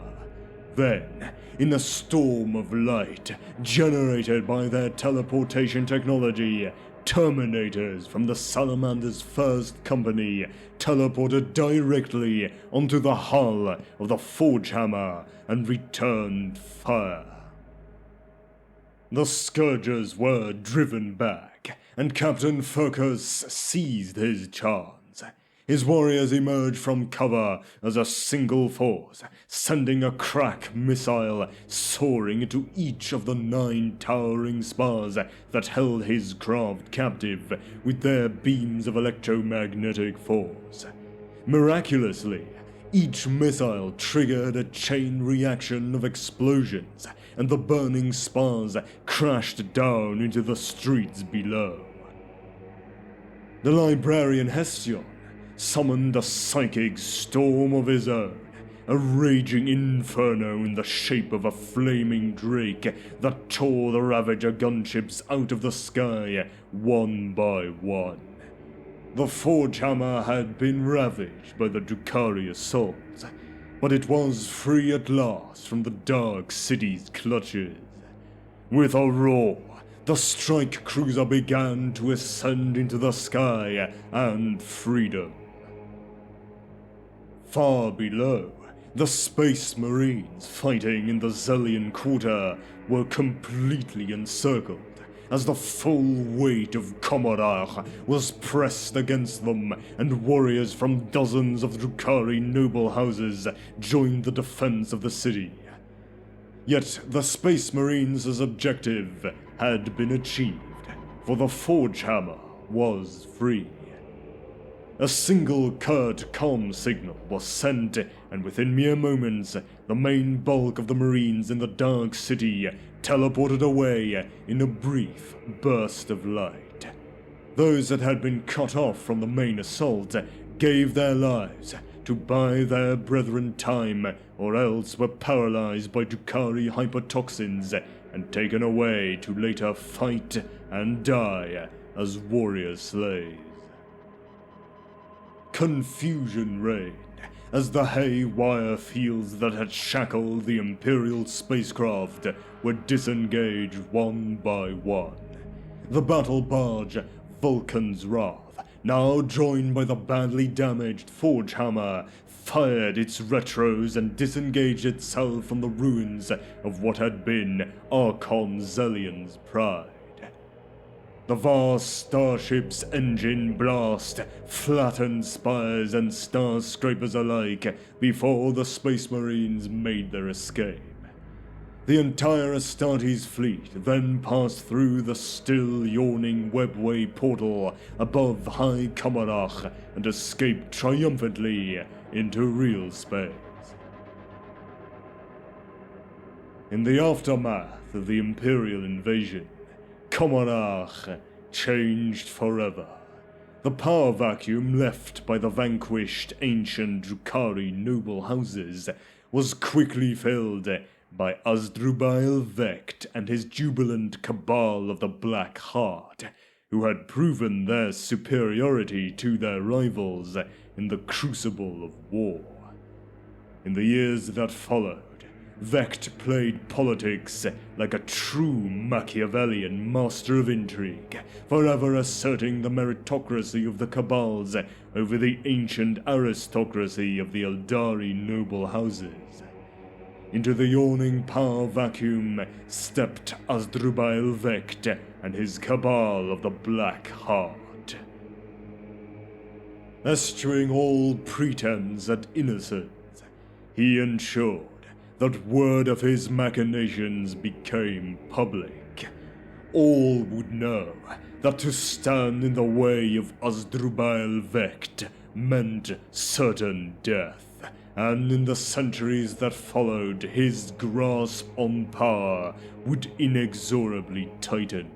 Then, in a storm of light generated by their teleportation technology, Terminators from the Salamander's first company teleported directly onto the hull of the Forgehammer and returned fire. The Scourgers were driven back, and Captain Furcus seized his chance. His warriors emerged from cover as a single force, sending a crack missile soaring into each of the 9 towering spars that held his craft captive with their beams of electromagnetic force. Miraculously, each missile triggered a chain reaction of explosions, and the burning spars crashed down into the streets below. The librarian Hestion summoned a psychic storm of his own, a raging inferno in the shape of a flaming drake that tore the Ravager gunships out of the sky one by one. The Forgehammer had been ravaged by the Drukhari assaults, but it was free at last from the Dark City's clutches. With a roar, the strike cruiser began to ascend into the sky and freedom. Far below, the Space Marines fighting in the Zellian Quarter were completely encircled as the full weight of Commodore was pressed against them, and warriors from dozens of Drukhari noble houses joined the defense of the city. Yet the Space Marines' objective had been achieved, for the Forgehammer was free. A single curt comm signal was sent, and within mere moments, the main bulk of the Marines in the Dark City teleported away in a brief burst of light. Those that had been cut off from the main assault gave their lives to buy their brethren time, or else were paralyzed by Drukhari hypertoxins and taken away to later fight and die as warrior slaves. Confusion reigned as the haywire fields that had shackled the Imperial spacecraft were disengaged one by one. The battle barge, Vulcan's Wrath, now joined by the badly damaged Forgehammer, fired its retros and disengaged itself from the ruins of what had been Archon Zellion's pride. The vast starship's engine blast flattened spires and star scrapers alike before the Space Marines made their escape. The entire Astartes fleet then passed through the still yawning webway portal above High Kamarach and escaped triumphantly into real space. In the aftermath of the Imperial invasion, Kamarach changed forever. The power vacuum left by the vanquished ancient Drukhari noble houses was quickly filled by Asdrubal Vect and his jubilant cabal of the Black Heart, who had proven their superiority to their rivals in the crucible of war. In the years that followed, Vect played politics like a true Machiavellian master of intrigue, forever asserting the meritocracy of the Kabals over the ancient aristocracy of the Eldari noble houses. Into the yawning power vacuum stepped Asdrubal Vect and his cabal of the Black Heart. Eschewing all pretense at innocence, he ensured that word of his machinations became public. All would know that to stand in the way of Asdrubal Vect meant certain death, and in the centuries that followed, his grasp on power would inexorably tighten.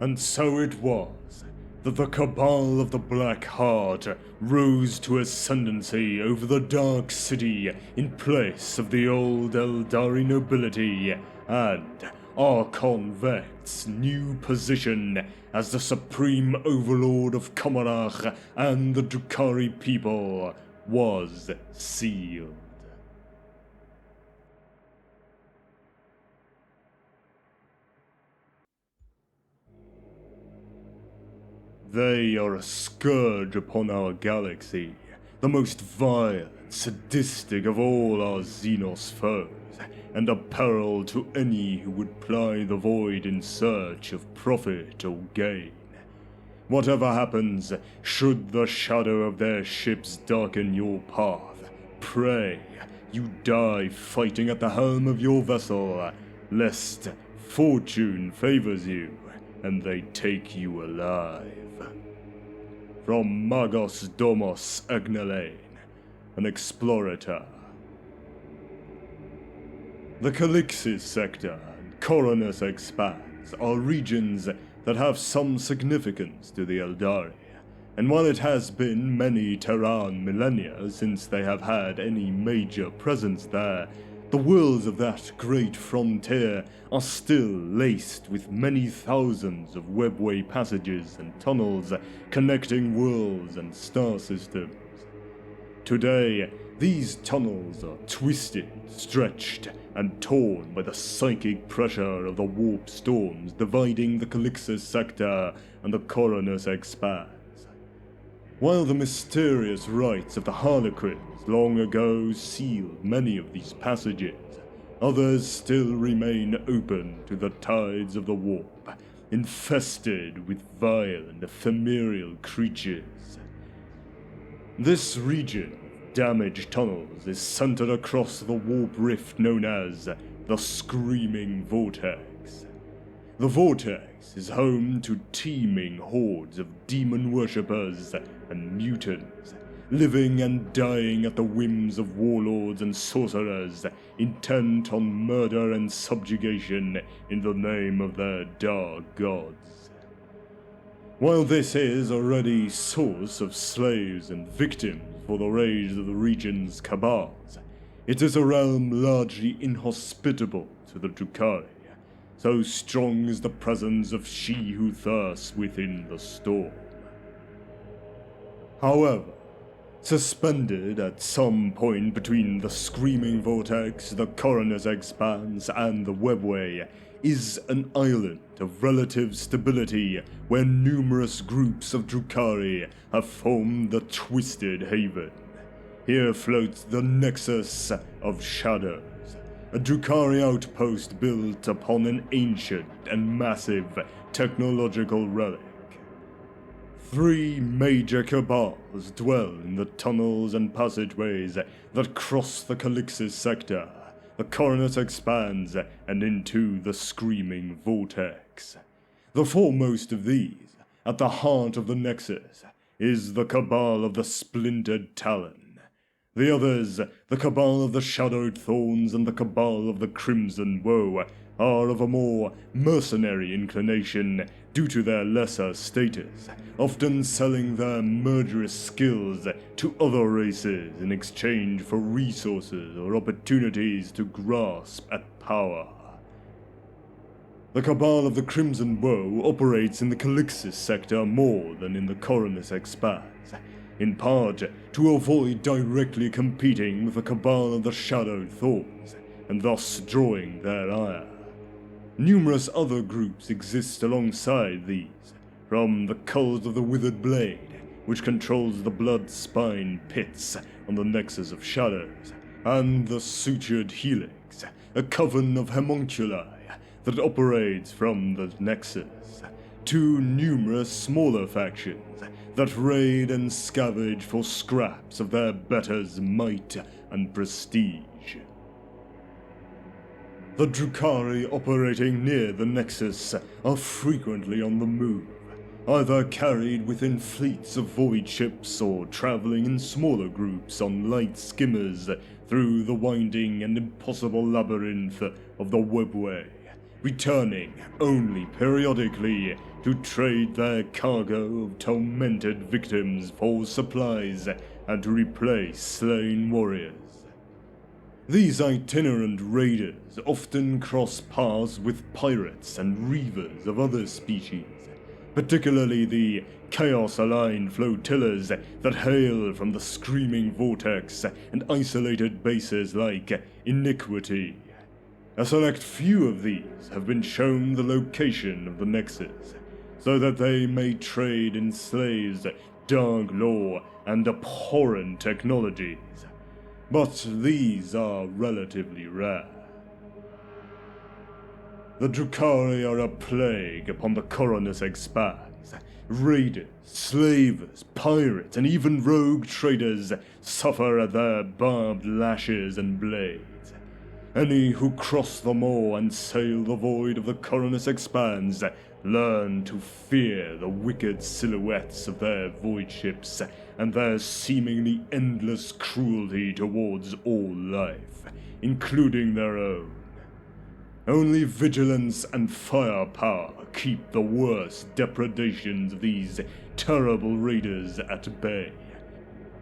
And so it was that the cabal of the Black Heart rose to ascendancy over the Dark City in place of the old Eldari nobility and Archon Vect's new position as the supreme overlord of Kamarach and the Drukhari people was sealed. They are a scourge upon our galaxy, the most vile and sadistic of all our Xenos foes, and a peril to any who would ply the void in search of profit or gain. Whatever happens, should the shadow of their ships darken your path, pray you die fighting at the helm of your vessel, lest fortune favors you and they take you alive. From Magos Domos Agnelane, an explorator. The Calixis sector and Coronus Expanse are regions that have some significance to the Eldari, and while it has been many Terran millennia since they have had any major presence there, the worlds of that great frontier are still laced with many thousands of webway passages and tunnels connecting worlds and star systems. Today, these tunnels are twisted, stretched, and torn by the psychic pressure of the warp storms dividing the Calixis sector and the Coronus Expanse. While the mysterious rites of the Harlequins long ago sealed many of these passages, others still remain open to the tides of the warp, infested with vile and ephemeral creatures. This region damaged tunnels is centered across the warp rift known as the Screaming Vortex. The Vortex is home to teeming hordes of demon worshippers and mutants, living and dying at the whims of warlords and sorcerers intent on murder and subjugation in the name of their dark gods. While this is a ready source of slaves and victims for the rage of the region's Kabals, it is a realm largely inhospitable to the Drukhari, so strong is the presence of she who thirsts within the storm. However, suspended at some point between the Screaming Vortex, the Coronus Expanse, and the Webway is an island of relative stability where numerous groups of Drukhari have formed the Twisted Haven. Here floats the Nexus of Shadows, a Drukhari outpost built upon an ancient and massive technological relic. 3 major Kabals dwell in the tunnels and passageways that cross the Calixis sector, the Coronus Expanse, and into the Screaming Vortex. The foremost of these, at the heart of the Nexus, is the Cabal of the Splintered Talon. The others, the Cabal of the Shadowed Thorns and the Cabal of the Crimson Woe, are of a more mercenary inclination due to their lesser status, often selling their murderous skills to other races in exchange for resources or opportunities to grasp at power. The Cabal of the Crimson Woe operates in the Calixis sector more than in the Coronus Expanse, in part to avoid directly competing with the Cabal of the Shadowed Thorns, and thus drawing their ire. Numerous other groups exist alongside these, from the Cult of the Withered Blade, which controls the blood-spine pits on the Nexus of Shadows, and the Sutured Helix, a coven of homunculi that operates from the Nexus, to numerous smaller factions that raid and scavenge for scraps of their betters' might and prestige. The Drukhari operating near the Nexus are frequently on the move, either carried within fleets of void ships or traveling in smaller groups on light skimmers through the winding and impossible labyrinth of the Webway, returning only periodically to trade their cargo of tormented victims for supplies and to replace slain warriors. These itinerant raiders often cross paths with pirates and reavers of other species, particularly the Chaos-aligned flotillas that hail from the Screaming Vortex and isolated bases like Iniquity. A select few of these have been shown the location of the Nexus, so that they may trade in slaves, dark law, and abhorrent technologies. But these are relatively rare. The Drukhari are a plague upon the Coronus Expanse. Raiders, slavers, pirates, and even rogue traders suffer at their barbed lashes and blades. Any who cross the moor and sail the void of the Coronus Expanse learn to fear the wicked silhouettes of their void ships and their seemingly endless cruelty towards all life, including their own. Only vigilance and firepower keep the worst depredations of these terrible raiders at bay.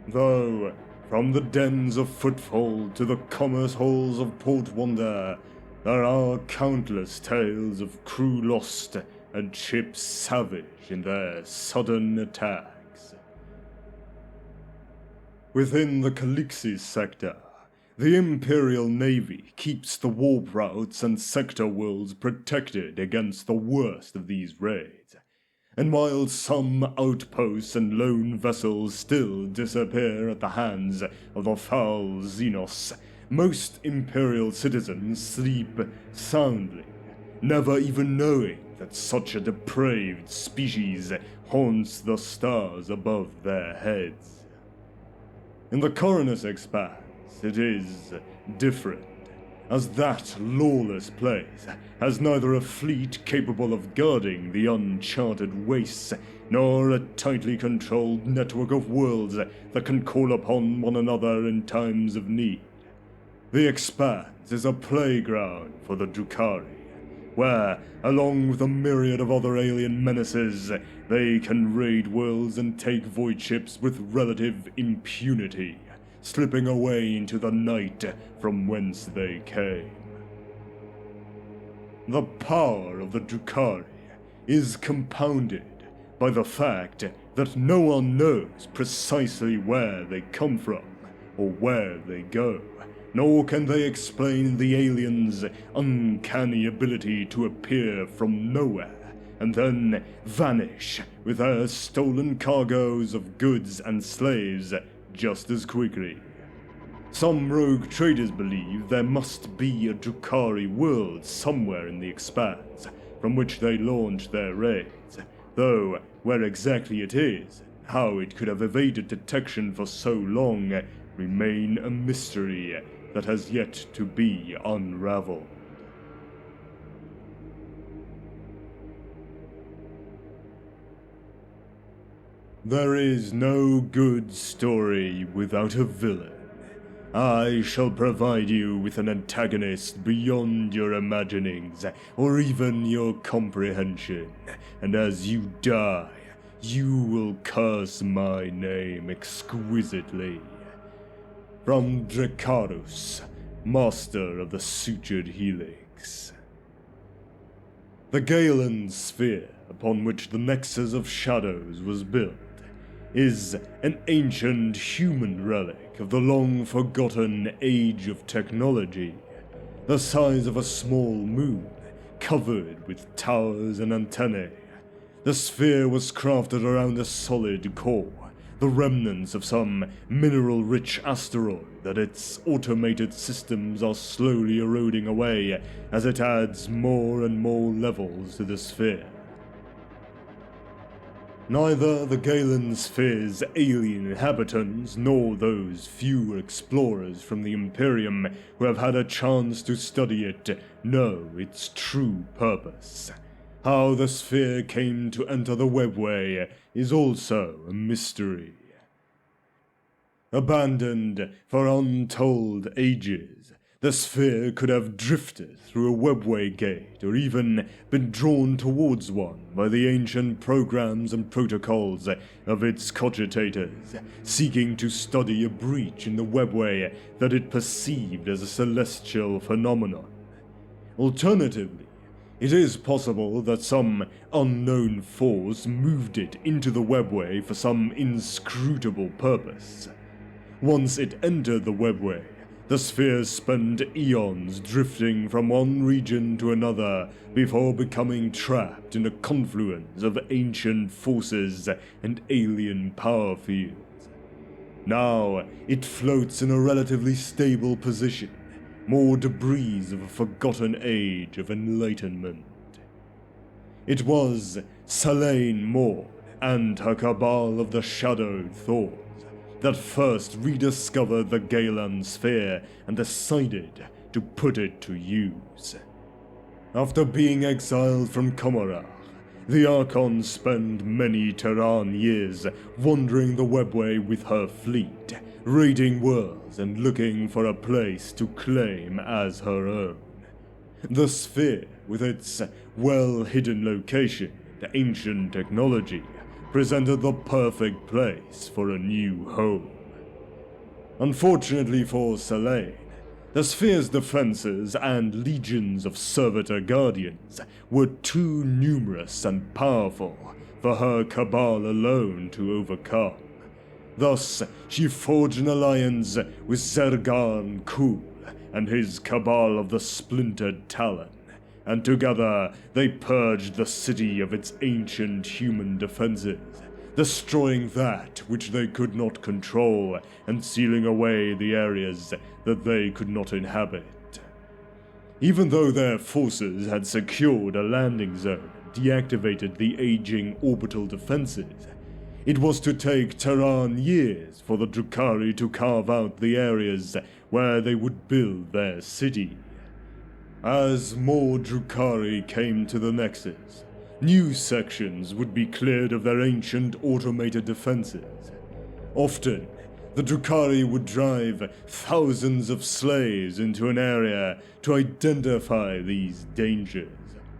Though, from the dens of Footfall to the commerce halls of Port Wonder, there are countless tales of crew lost and ships savage in their sudden attacks. Within the Calixis sector, the Imperial Navy keeps the warp routes and sector worlds protected against the worst of these raids, and while some outposts and lone vessels still disappear at the hands of the foul Xenos, most Imperial citizens sleep soundly, never even knowing that such a depraved species haunts the stars above their heads. In the Coronus Expanse, it is different, as that lawless place has neither a fleet capable of guarding the uncharted wastes, nor a tightly controlled network of worlds that can call upon one another in times of need. The Expanse is a playground for the Drukhari, where, along with a myriad of other alien menaces, they can raid worlds and take void ships with relative impunity, slipping away into the night from whence they came. The power of the Drukhari is compounded by the fact that no one knows precisely where they come from or where they go, nor can they explain the aliens' uncanny ability to appear from nowhere and then vanish with their stolen cargoes of goods and slaves just as quickly. Some rogue traders believe there must be a Drukhari world somewhere in the Expanse from which they launch their raids, though where exactly it is, and how it could have evaded detection for so long, remain a mystery that has yet to be unraveled. There is no good story without a villain. I shall provide you with an antagonist beyond your imaginings, or even your comprehension, and as you die, you will curse my name exquisitely. From Dracarus, Master of the Sutured Helix. The Galen sphere upon which the Nexus of Shadows was built is an ancient human relic of the long-forgotten age of technology, the size of a small moon, covered with towers and antennae. The sphere was crafted around a solid core, the remnants of some mineral-rich asteroid that its automated systems are slowly eroding away as it adds more and more levels to the sphere. Neither the Galen sphere's alien inhabitants nor those few explorers from the Imperium who have had a chance to study it know its true purpose. How the sphere came to enter the webway is also a mystery. Abandoned for untold ages, the sphere could have drifted through a webway gate or even been drawn towards one by the ancient programs and protocols of its cogitators, seeking to study a breach in the webway that it perceived as a celestial phenomenon. Alternatively, it is possible that some unknown force moved it into the webway for some inscrutable purpose. Once it entered the webway, The spheres spent eons drifting from one region to another before becoming trapped in a confluence of ancient forces and alien power fields. Now, it floats in a relatively stable position, more debris of a forgotten age of enlightenment. It was Selene Morn and her cabal of the Shadow Thorns that first rediscovered the Gaelan sphere and decided to put it to use. After being exiled from Comarach, the Archons spent many Terran years wandering the webway with her fleet, raiding worlds and looking for a place to claim as her own. The sphere, with its well-hidden location and ancient technology, presented the perfect place for a new home. Unfortunately for Selene, the sphere's defenses and legions of servitor guardians were too numerous and powerful for her cabal alone to overcome. Thus, she forged an alliance with Zergan Kul and his cabal of the Splintered Talon, and together they purged the city of its ancient human defenses, destroying that which they could not control and sealing away the areas that they could not inhabit. Even though their forces had secured a landing zone and deactivated the aging orbital defenses, it was to take Terran years for the Drukhari to carve out the areas where they would build their city. As more Drukhari came to the Nexus, new sections would be cleared of their ancient automated defenses. Often, the Drukhari would drive thousands of slaves into an area to identify these dangers,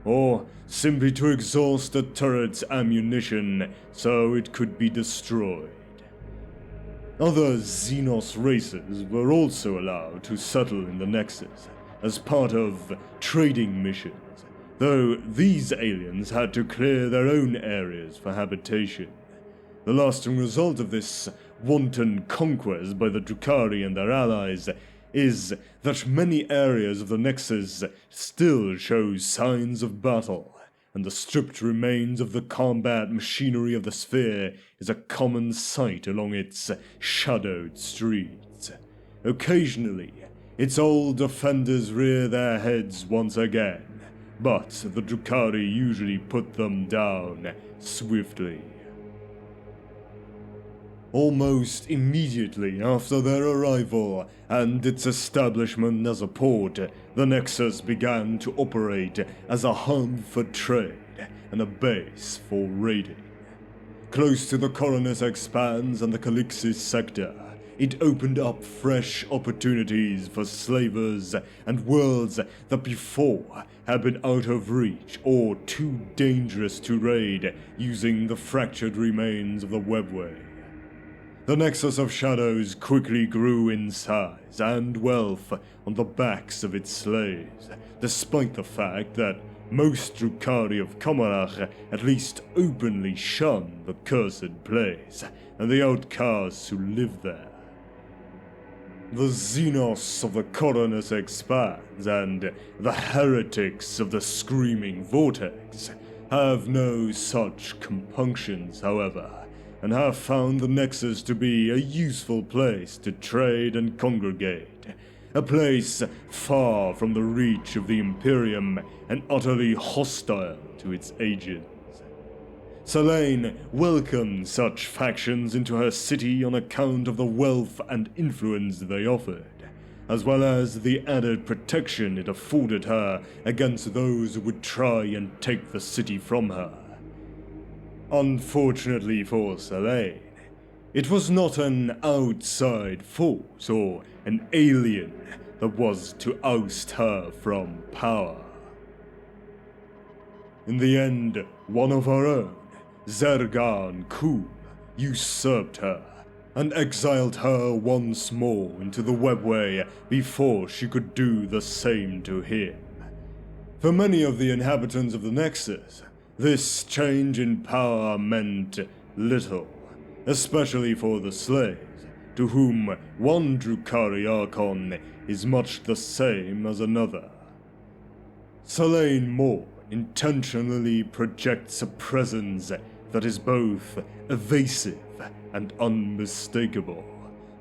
or simply to exhaust a turret's ammunition so it could be destroyed. Other Xenos races were also allowed to settle in the Nexus as part of trading missions, though these aliens had to clear their own areas for habitation. The lasting result of this wanton conquest by the Drukhari and their allies is that many areas of the Nexus still show signs of battle, and the stripped remains of the combat machinery of the sphere is a common sight along its shadowed streets. Occasionally, its old defenders rear their heads once again, but the Drukhari usually put them down swiftly. Almost immediately after their arrival and its establishment as a port, the Nexus began to operate as a hub for trade and a base for raiding. Close to the Coronis Expanse and the Calixis sector, it opened up fresh opportunities for slavers and worlds that before had been out of reach or too dangerous to raid using the fractured remains of the webway. The Nexus of Shadows quickly grew in size and wealth on the backs of its slaves, despite the fact that most Drukhari of Comarach at least openly shunned the cursed place and the outcasts who lived there. The Xenos of the Coronis Expanse and the heretics of the Screaming Vortex have no such compunctions, however, and have found the Nexus to be a useful place to trade and congregate, a place far from the reach of the Imperium and utterly hostile to its agents. Selene welcomed such factions into her city on account of the wealth and influence they offered, as well as the added protection it afforded her against those who would try and take the city from her. Unfortunately for Selene, it was not an outside force or an alien that was to oust her from power. In the end, one of her own, Zergan Kul, usurped her and exiled her once more into the webway before she could do the same to him. For many of the inhabitants of the Nexus, this change in power meant little, especially for the slaves, to whom one Drukhari Archon is much the same as another. Selene Moore intentionally projects a presence that is both evasive and unmistakable.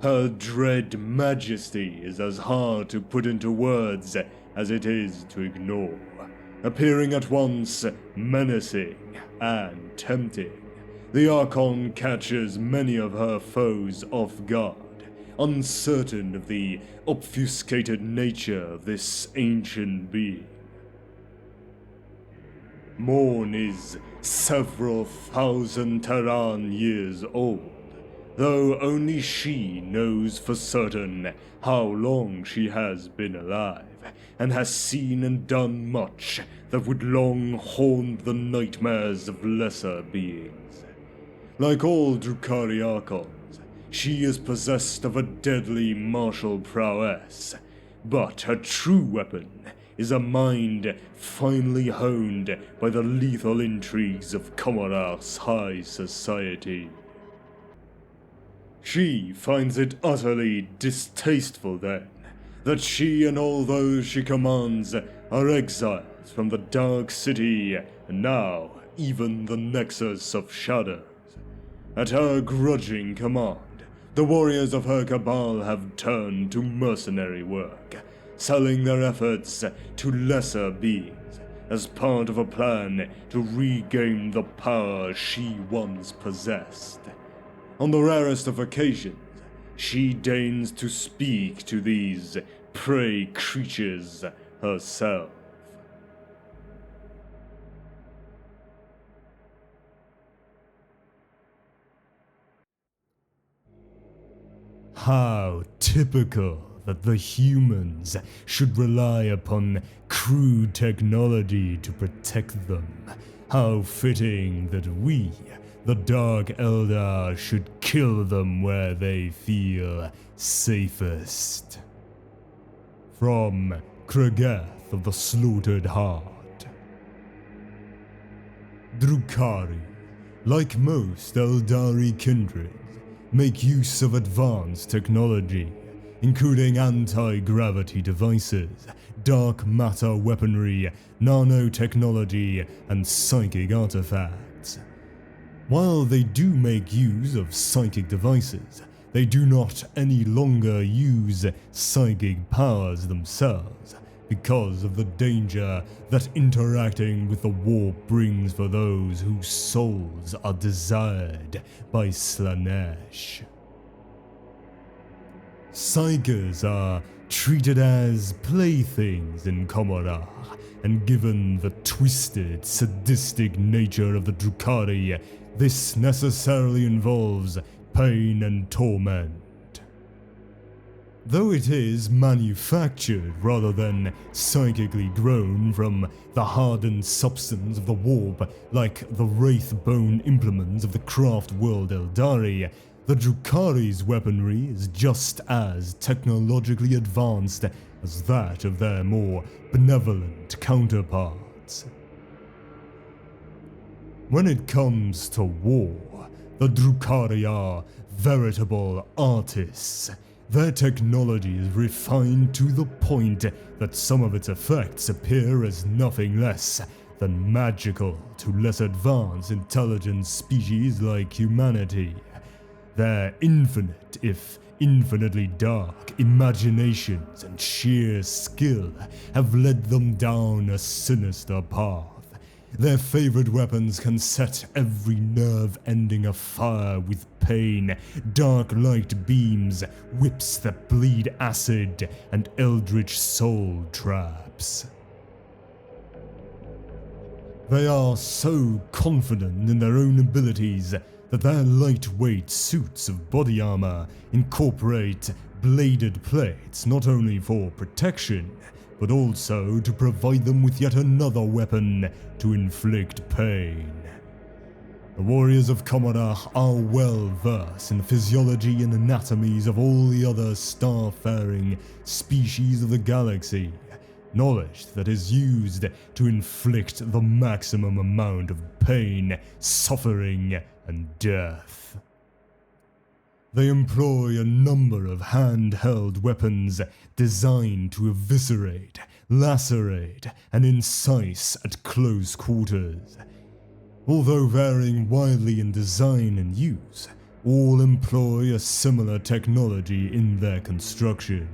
Her dread majesty is as hard to put into words as it is to ignore, appearing at once menacing and tempting. The Archon catches many of her foes off guard, uncertain of the obfuscated nature of this ancient being. Morn is several thousand Terran years old, though only she knows for certain how long she has been alive, and has seen and done much that would long haunt the nightmares of lesser beings. Like all Drukhari Archons, she is possessed of a deadly martial prowess, but her true weapon is a mind finely honed by the lethal intrigues of Commodor's high society. She finds it utterly distasteful, then, that she and all those she commands are exiles from the Dark City, and now even the Nexus of Shadows. At her grudging command, the warriors of her cabal have turned to mercenary work, selling their efforts to lesser beings as part of a plan to regain the power she once possessed. On the rarest of occasions, she deigns to speak to these prey creatures herself. How typical that the humans should rely upon crude technology to protect them. How fitting that we, the Dark Eldar, should kill them where they feel safest. From Krageth of the Slaughtered Heart. Drukhari, like most Eldari kindreds, make use of advanced technology, including anti-gravity devices, dark matter weaponry, nanotechnology, and psychic artifacts. While they do make use of psychic devices, they do not any longer use psychic powers themselves, because of the danger that interacting with the warp brings for those whose souls are desired by Slanesh. Psykers are treated as playthings in Commodore, and given the twisted, sadistic nature of the Drukhari, this necessarily involves pain and torment. Though it is manufactured rather than psychically grown from the hardened substance of the warp, like the wraith-bone implements of the craft world Eldari, the Drukhari's weaponry is just as technologically advanced as that of their more benevolent counterparts. When it comes to war, the Drukhari are veritable artists. Their technology is refined to the point that some of its effects appear as nothing less than magical to less advanced intelligent species like humanity. Their infinite, if infinitely dark, imaginations and sheer skill have led them down a sinister path. Their favorite weapons can set every nerve ending afire with pain, dark light beams, whips that bleed acid, and eldritch soul traps. They are so confident in their own abilities that their lightweight suits of body armor incorporate bladed plates not only for protection, but also to provide them with yet another weapon to inflict pain. The warriors of Commodore are well versed in the physiology and anatomies of all the other star-faring species of the galaxy, knowledge that is used to inflict the maximum amount of pain, suffering, and death. They employ a number of handheld weapons designed to eviscerate, lacerate, and incise at close quarters. Although varying widely in design and use, all employ a similar technology in their construction.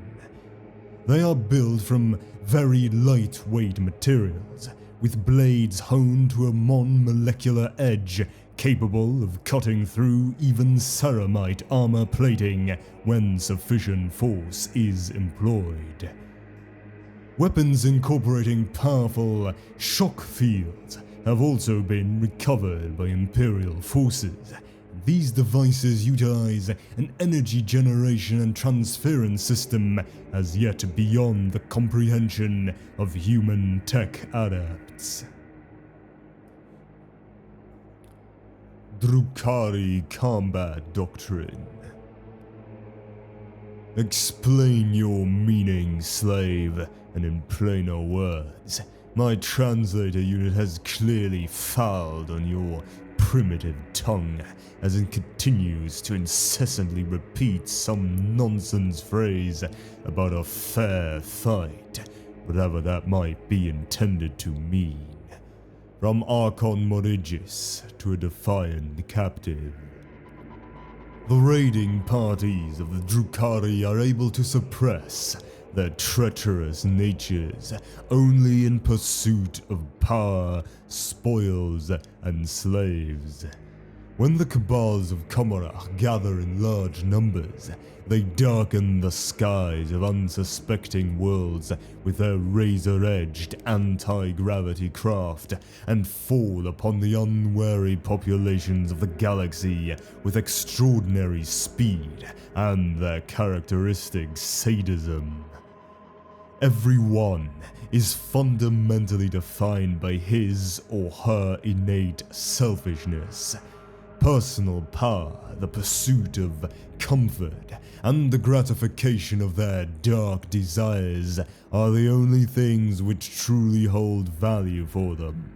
They are built from very lightweight materials, with blades honed to a molecular edge capable of cutting through even ceramite armor plating when sufficient force is employed. Weapons incorporating powerful shock fields have also been recovered by Imperial forces. These devices utilize an energy generation and transference system as yet beyond the comprehension of human tech adepts. Drukhari Combat Doctrine. Explain your meaning, slave, and in plainer words, my translator unit has clearly fouled on your primitive tongue as it continues to incessantly repeat some nonsense phrase about a fair fight, whatever that might be intended to mean. From Archon Morigis to a defiant captive. The raiding parties of the Drukhari are able to suppress their treacherous natures only in pursuit of power, spoils, and slaves. When the Kabals of Komarach gather in large numbers, they darken the skies of unsuspecting worlds with their razor-edged anti-gravity craft and fall upon the unwary populations of the galaxy with extraordinary speed and their characteristic sadism. Everyone is fundamentally defined by his or her innate selfishness. Personal power, the pursuit of comfort, and the gratification of their dark desires are the only things which truly hold value for them.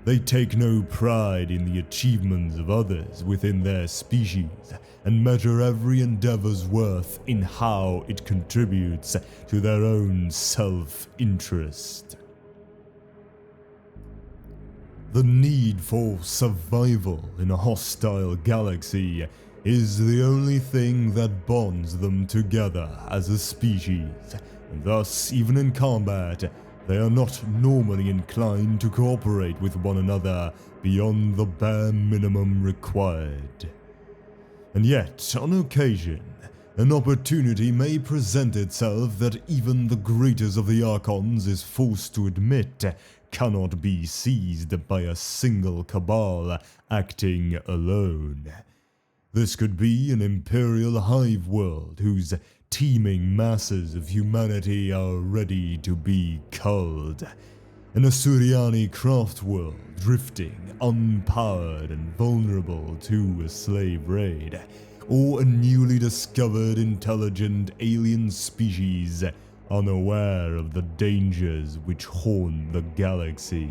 They take no pride in the achievements of others within their species, and measure every endeavor's worth in how it contributes to their own self-interest. The need for survival in a hostile galaxy is the only thing that bonds them together as a species, and thus, even in combat, they are not normally inclined to cooperate with one another beyond the bare minimum required. And yet, on occasion, an opportunity may present itself that even the greatest of the Archons is forced to admit cannot be seized by a single cabal acting alone. This could be an Imperial hive world whose teeming masses of humanity are ready to be culled. An Asuriani craft world drifting, unpowered and vulnerable to a slave raid, or a newly discovered intelligent alien species unaware of the dangers which haunt the galaxy.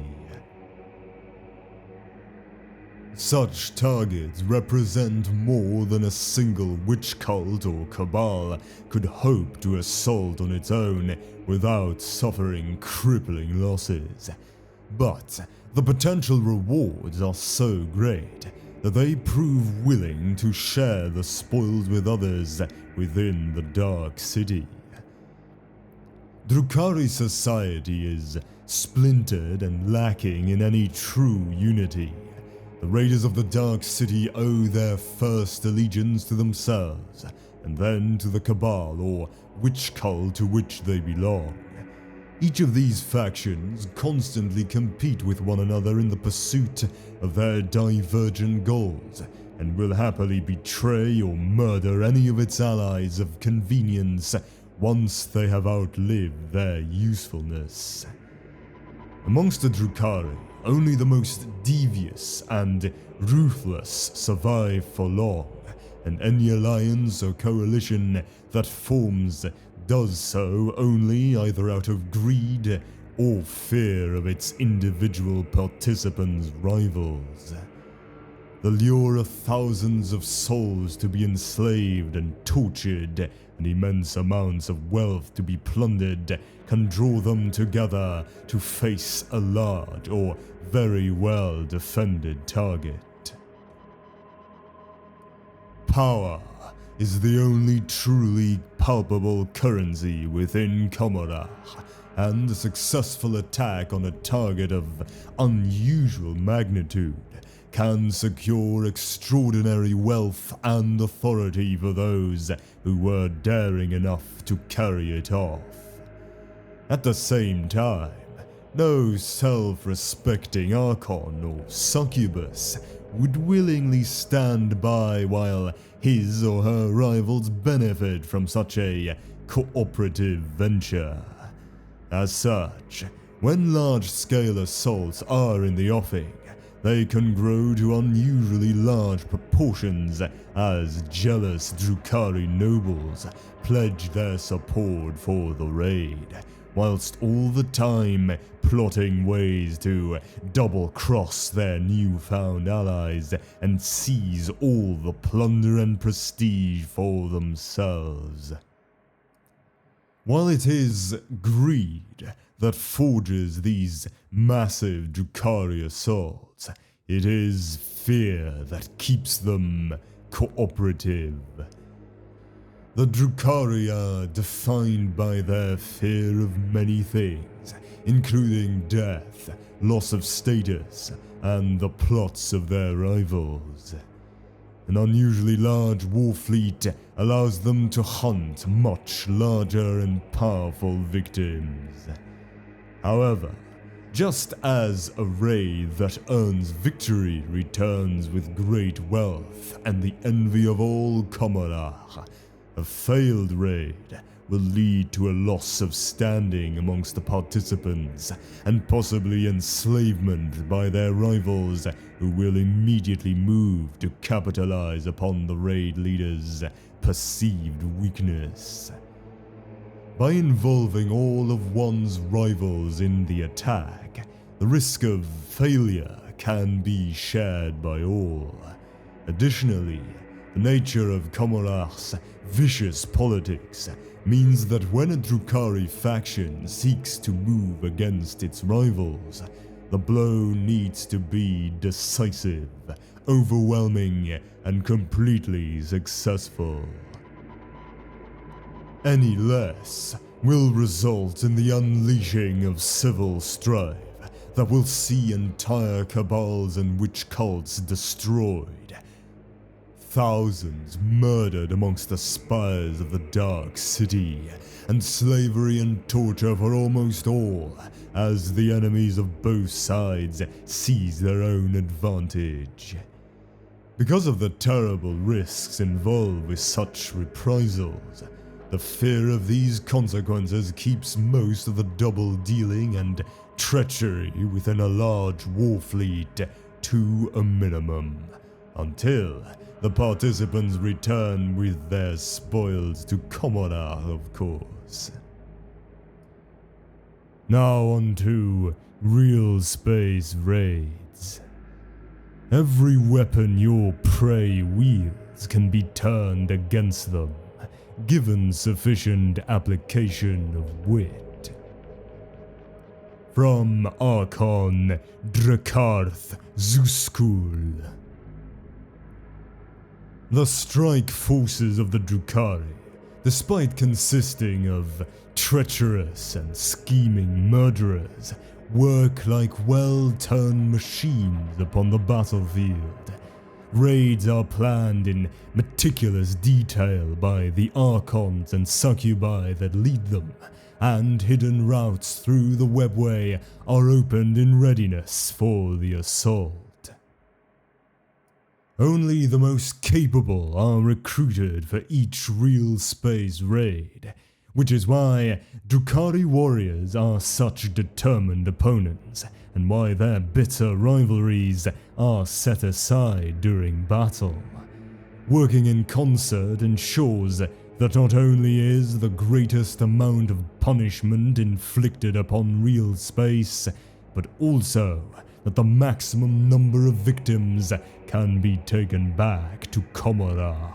Such targets represent more than a single witch cult or cabal could hope to assault on its own without suffering crippling losses. But the potential rewards are so great that they prove willing to share the spoils with others within the Dark City. Drukhari society is splintered and lacking in any true unity. The Raiders of the Dark City owe their first allegiance to themselves, and then to the Cabal or witch cult to which they belong. Each of these factions constantly compete with one another in the pursuit of their divergent goals, and will happily betray or murder any of its allies of convenience once they have outlived their usefulness. Amongst the Drukhari, only the most devious and ruthless survive for long, and any alliance or coalition that forms does so only either out of greed or fear of its individual participants' rivals. the lure of thousands of souls to be enslaved and tortured, and immense amounts of wealth to be plundered, can draw them together to face a large or very well defended target. Power is the only truly palpable currency within Commodore, and a successful attack on a target of unusual magnitude can secure extraordinary wealth and authority for those who were daring enough to carry it off. At the same time, no self-respecting Archon or succubus would willingly stand by while his or her rivals benefit from such a cooperative venture. As such, when large-scale assaults are in the offing, they can grow to unusually large proportions as jealous Drukhari nobles pledge their support for the raid, whilst all the time plotting ways to double-cross their newfound allies and seize all the plunder and prestige for themselves. While it is greed that forges these massive Drukhari assaults, it is fear that keeps them cooperative. The Drukhari are defined by their fear of many things, including death, loss of status, and the plots of their rivals. An unusually large war fleet allows them to hunt much larger and powerful victims. However, just as a raid that earns victory returns with great wealth and the envy of all Commodore, a failed raid will lead to a loss of standing amongst the participants and possibly enslavement by their rivals, who will immediately move to capitalize upon the raid leader's perceived weakness. By involving all of one's rivals in the attack, the risk of failure can be shared by all. Additionally, the nature of Commodore's vicious politics means that when a Drukhari faction seeks to move against its rivals, the blow needs to be decisive, overwhelming, and completely successful. Any less will result in the unleashing of civil strife that will see entire Kabals and witch cults destroyed, thousands murdered amongst the spires of the Dark City, and slavery and torture for almost all, as the enemies of both sides seize their own advantage. Because of the terrible risks involved with such reprisals, the fear of these consequences keeps most of the double-dealing and treachery within a large war fleet to a minimum, until the participants return with their spoils to Commodore, of course. Now on to real space raids. Every weapon your prey wields can be turned against them, given sufficient application of wit. From Archon Drukhari Zuskul. The strike forces of the Drukhari, despite consisting of treacherous and scheming murderers, work like well-turned machines upon the battlefield. Raids are planned in meticulous detail by the Archons and Succubi that lead them, and hidden routes through the webway are opened in readiness for the assault. Only the most capable are recruited for each real space raid, which is why Drukhari warriors are such determined opponents, and why their bitter rivalries are set aside during battle. Working in concert ensures that not only is the greatest amount of punishment inflicted upon real space, but also that the maximum number of victims can be taken back to Commodore.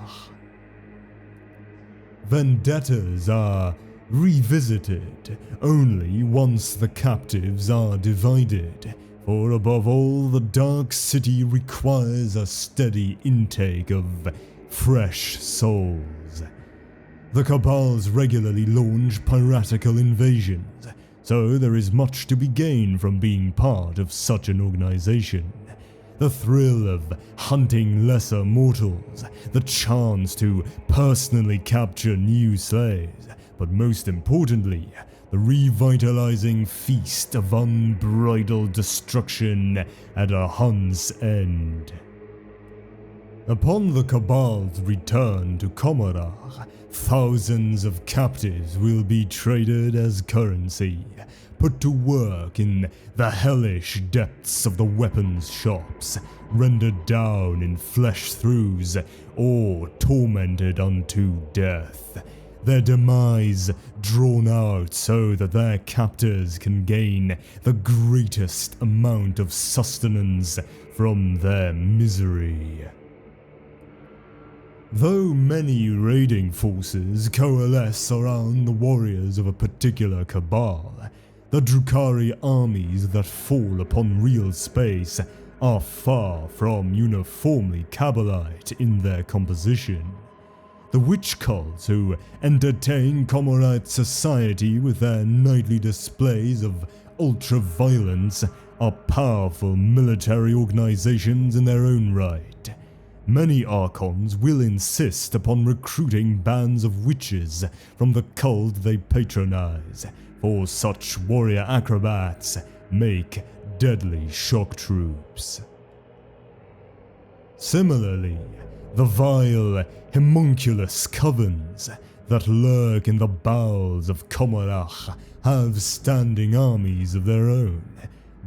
Vendettas are revisited only once the captives are divided, for above all the Dark City requires a steady intake of fresh souls. The Kabals regularly launch piratical invasions, so there is much to be gained from being part of such an organization. The thrill of hunting lesser mortals, the chance to personally capture new slaves, but most importantly, the revitalizing feast of unbridled destruction at a Hun's end. Upon the Kabal's return to Commodore, thousands of captives will be traded as currency, put to work in the hellish depths of the weapons shops, rendered down in flesh throughs, or tormented unto death, their demise drawn out so that their captors can gain the greatest amount of sustenance from their misery. Though many raiding forces coalesce around the warriors of a particular cabal, the Drukhari armies that fall upon real space are far from uniformly Kabalite in their composition. The witch cults who entertain Comorite society with their nightly displays of ultra-violence are powerful military organizations in their own right. Many Archons will insist upon recruiting bands of witches from the cult they patronize, for such warrior acrobats make deadly shock troops. Similarly, the vile, homunculus covens that lurk in the bowels of Commodore have standing armies of their own.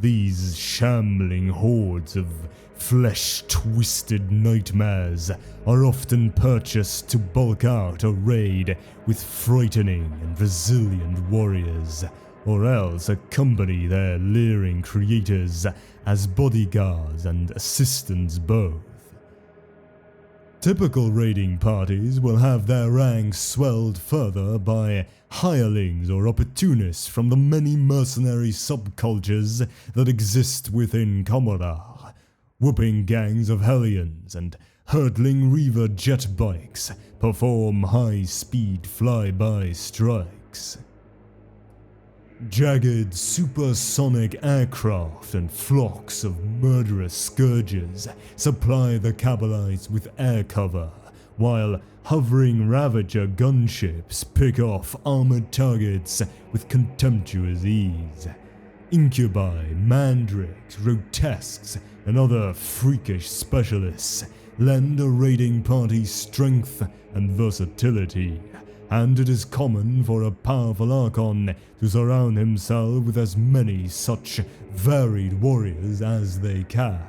These shambling hordes of flesh-twisted nightmares are often purchased to bulk out a raid with frightening and resilient warriors, or else accompany their leering creators as bodyguards and assistants both. Typical raiding parties will have their ranks swelled further by hirelings or opportunists from the many mercenary subcultures that exist within Commodore. Whooping gangs of Hellions and hurtling Reaver jet bikes perform high-speed flyby strikes. Jagged supersonic aircraft and flocks of murderous scourges supply the Kabalites with air cover, while hovering Ravager gunships pick off armored targets with contemptuous ease. Incubi, mandrakes, grotesques, and other freakish specialists lend a raiding party strength and versatility, and it is common for a powerful Archon to surround himself with as many such varied warriors as they can.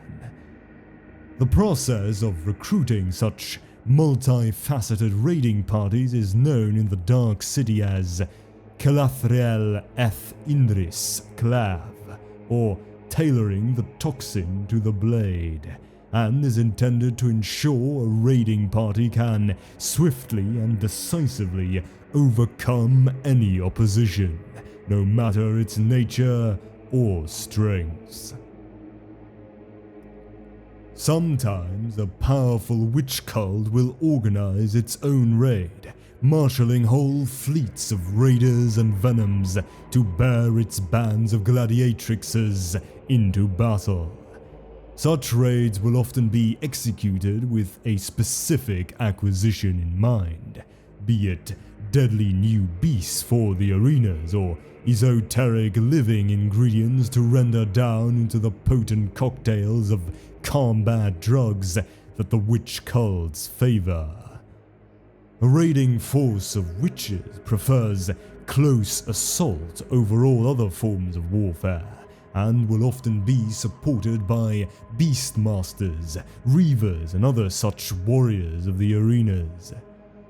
The process of recruiting such multifaceted raiding parties is known in the Dark City as Calathriel eth Indris Clav, or tailoring the toxin to the blade, and is intended to ensure a raiding party can swiftly and decisively overcome any opposition, no matter its nature or strengths. Sometimes a powerful witch cult will organize its own raid, marshalling whole fleets of raiders and venoms to bear its bands of gladiatrixes into battle. Such raids will often be executed with a specific acquisition in mind, be it deadly new beasts for the arenas or esoteric living ingredients to render down into the potent cocktails of combat drugs that the witch cults favor. A raiding force of witches prefers close assault over all other forms of warfare, and will often be supported by beastmasters, reavers, and other such warriors of the arenas.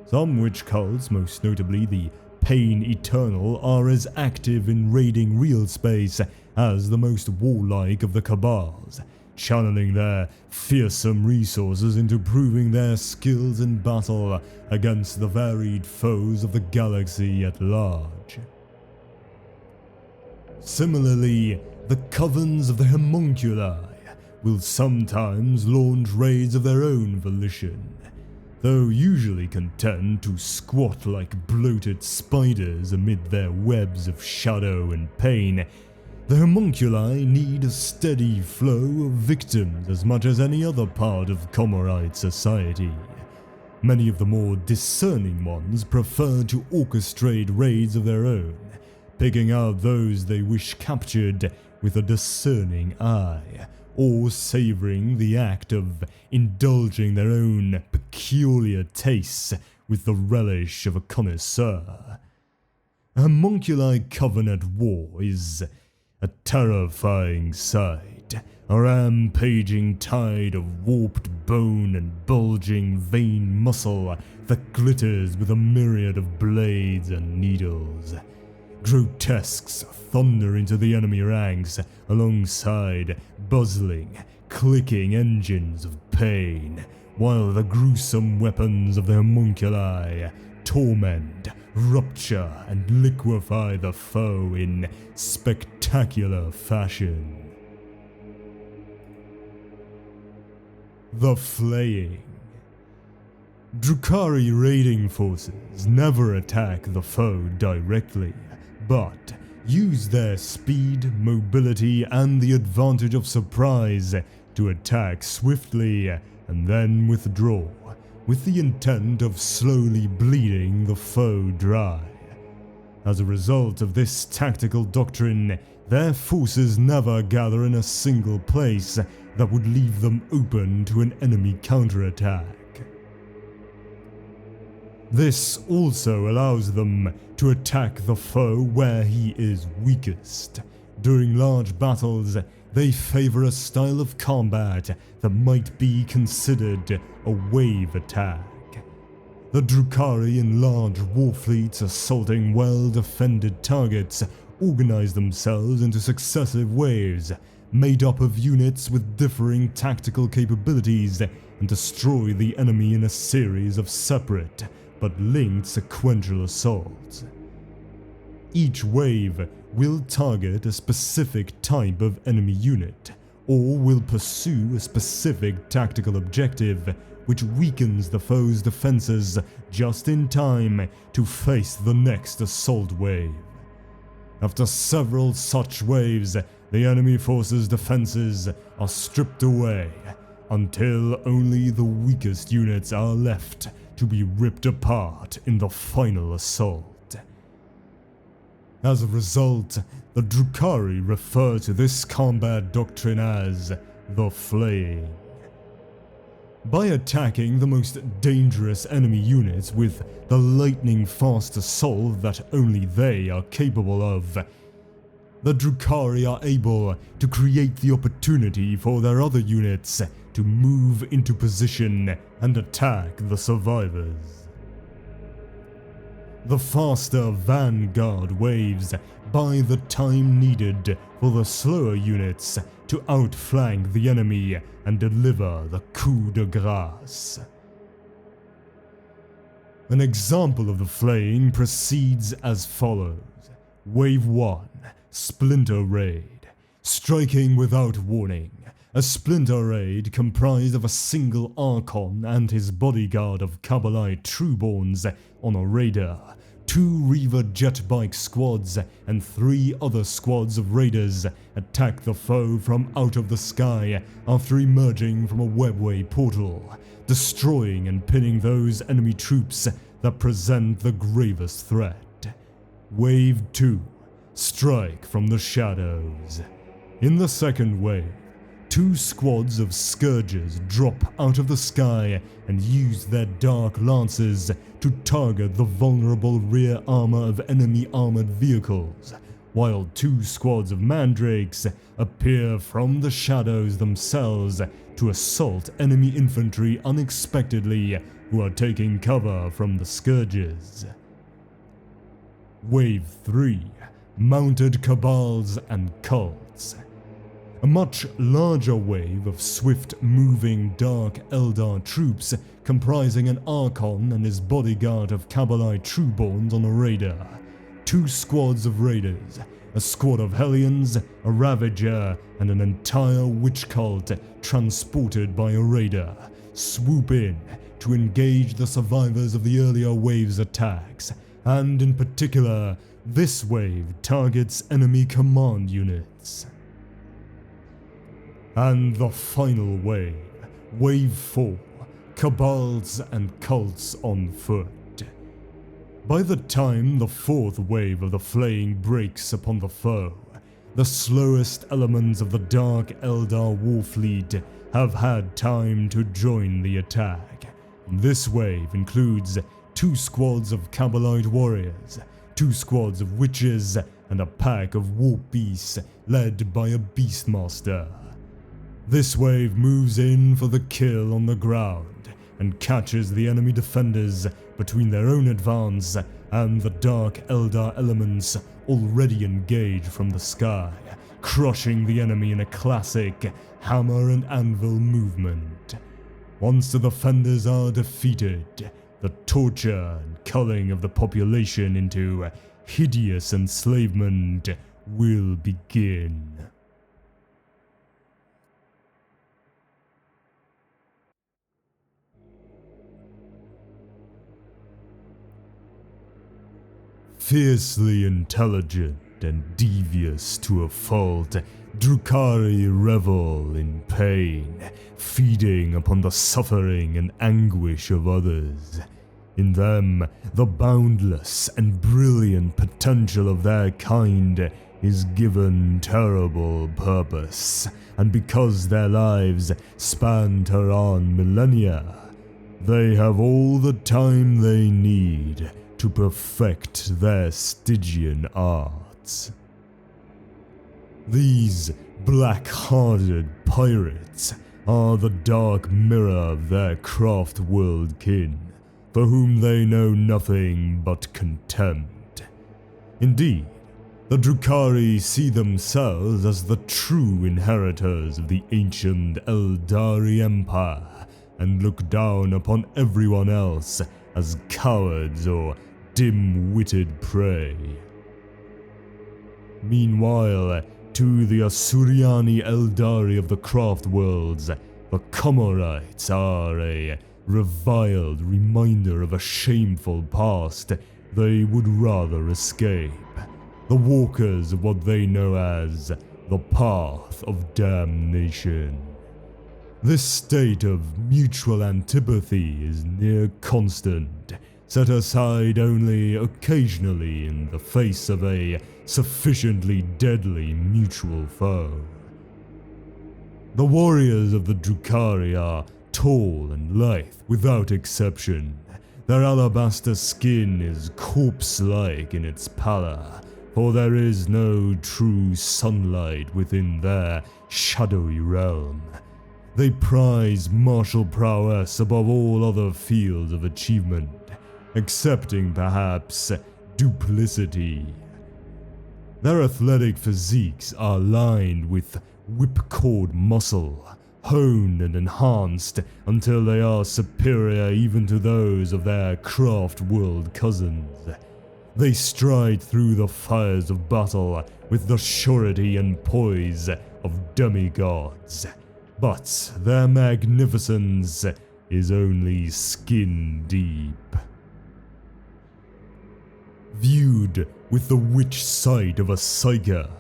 Some witch cults, most notably the Pain Eternal, are as active in raiding real space as the most warlike of the Kabals, channeling their fearsome resources into proving their skills in battle against the varied foes of the galaxy at large. Similarly, the covens of the homunculi will sometimes launch raids of their own volition, though usually content to squat like bloated spiders amid their webs of shadow and pain. The homunculi need a steady flow of victims as much as any other part of Comorite society. Many of the more discerning ones prefer to orchestrate raids of their own, picking out those they wish captured with a discerning eye, or savouring the act of indulging their own peculiar tastes with the relish of a connoisseur. A homunculi coven at war is a terrifying sight, a rampaging tide of warped bone and bulging vein muscle that glitters with a myriad of blades and needles. Grotesques thunder into the enemy ranks alongside bustling, clicking engines of pain, while the gruesome weapons of the homunculi torment, rupture, and liquefy the foe in spectacular fashion. The Flaying. Drukhari raiding forces never attack the foe directly, but use their speed, mobility, and the advantage of surprise to attack swiftly and then withdraw, with the intent of slowly bleeding the foe dry. As a result of this tactical doctrine, their forces never gather in a single place that would leave them open to an enemy counterattack. This also allows them to attack the foe where he is weakest. During large battles, they favor a style of combat that might be considered a wave attack. The Drukhari in large war fleets assaulting well-defended targets organize themselves into successive waves, made up of units with differing tactical capabilities, and destroy the enemy in a series of separate but linked sequential assaults. Each wave will target a specific type of enemy unit, or will pursue a specific tactical objective, which weakens the foe's defenses just in time to face the next assault wave. After several such waves, the enemy force's defenses are stripped away, until only the weakest units are left to be ripped apart in the final assault. As a result, the Drukhari refer to this combat doctrine as the Flaying. By attacking the most dangerous enemy units with the lightning-fast assault that only they are capable of, the Drukhari are able to create the opportunity for their other units to move into position and attack the survivors. The faster vanguard waves buy the time needed for the slower units to outflank the enemy and deliver the coup de grace. An example of the Flaying proceeds as follows. Wave 1, Splinter Raid. Striking without warning. A splinter raid comprised of a single Archon and his bodyguard of Kabalite trueborns on a raider, 2 Reaver jetbike squads and 3 other squads of raiders attack the foe from out of the sky after emerging from a webway portal, destroying and pinning those enemy troops that present the gravest threat. Wave 2, Strike from the Shadows. In the second wave, 2 squads of Scourgers drop out of the sky and use their dark lances to target the vulnerable rear armor of enemy armored vehicles, while 2 squads of Mandrakes appear from the shadows themselves to assault enemy infantry unexpectedly who are taking cover from the Scourgers. Wave 3, Mounted Kabals and Cult. units. A much larger wave of swift-moving Dark Eldar troops comprising an Archon and his bodyguard of Kabalite Trueborns on a raider, 2 squads of raiders, a squad of Hellions, a Ravager, and an entire witch cult transported by a raider swoop in to engage the survivors of the earlier wave's attacks, and in particular, this wave targets enemy command units. And the final wave, Wave 4, Kabals and cults on foot. By the time the 4th wave of the Flaying breaks upon the foe, the slowest elements of the Dark Eldar war fleet have had time to join the attack. This wave includes 2 squads of Kabalite warriors, 2 squads of witches, and a pack of warp beasts led by a beastmaster. This wave moves in for the kill on the ground and catches the enemy defenders between their own advance and the Dark Eldar elements already engaged from the sky, crushing the enemy in a classic hammer and anvil movement. Once the defenders are defeated, the torture and culling of the population into hideous enslavement will begin. Fiercely intelligent and devious to a fault, Drukhari revel in pain, feeding upon the suffering and anguish of others. In them, the boundless and brilliant potential of their kind is given terrible purpose, and because their lives span Terran millennia, they have all the time they need to perfect their Stygian arts. These black-hearted pirates are the dark mirror of their craft-world kin, for whom they know nothing but contempt. Indeed, the Drukhari see themselves as the true inheritors of the ancient Eldari Empire, and look down upon everyone else as cowards or dim-witted prey. Meanwhile, to the Asuriani Eldari of the craft worlds, the Comorites are a reviled reminder of a shameful past they would rather escape. The walkers of what they know as the path of damnation. This state of mutual antipathy is near constant, set aside only occasionally in the face of a sufficiently deadly mutual foe. The warriors of the Drukhari are tall and lithe without exception. Their alabaster skin is corpse-like in its pallor, for there is no true sunlight within their shadowy realm. They prize martial prowess above all other fields of achievement, excepting perhaps duplicity. Their athletic physiques are lined with whipcord muscle, honed and enhanced until they are superior even to those of their craft world cousins. They stride through the fires of battle with the surety and poise of demigods. But their magnificence is only skin deep. Viewed with the witch sight of a psyker,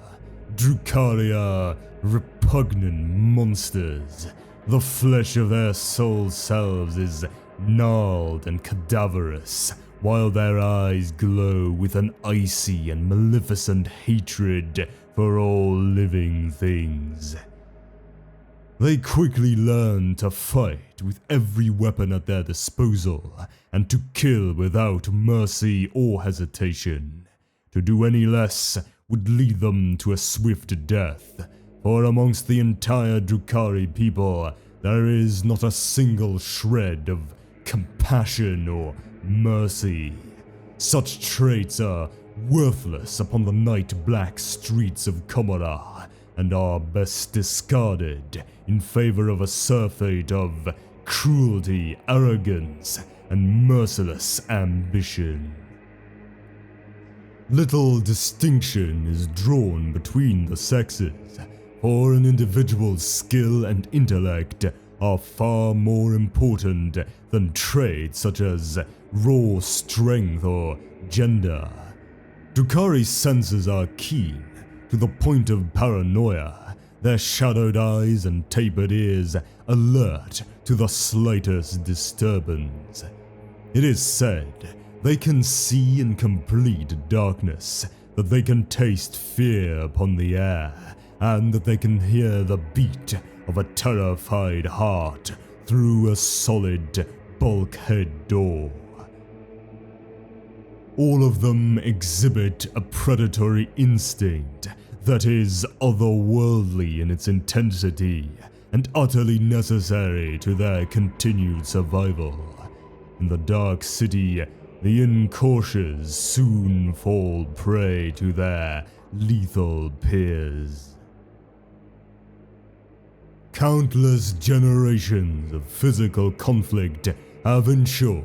Drukhari are repugnant monsters. The flesh of their soul selves is gnarled and cadaverous, while their eyes glow with an icy and maleficent hatred for all living things. They quickly learn to fight with every weapon at their disposal, and to kill without mercy or hesitation. To do any less would lead them to a swift death, for amongst the entire Drukhari people, there is not a single shred of compassion or mercy. Such traits are worthless upon the night-black streets of Komara, and are best discarded in favor of a surfeit of cruelty, arrogance, and merciless ambition. Little distinction is drawn between the sexes, for an individual's skill and intellect are far more important than traits such as raw strength or gender. Drukhari's senses are keen, to the point of paranoia, their shadowed eyes and tapered ears alert to the slightest disturbance. It is said they can see in complete darkness, that they can taste fear upon the air, and that they can hear the beat of a terrified heart through a solid bulkhead door. All of them exhibit a predatory instinct that is otherworldly in its intensity and utterly necessary to their continued survival. In the dark city, the incautious soon fall prey to their lethal peers. Countless generations of physical conflict have ensured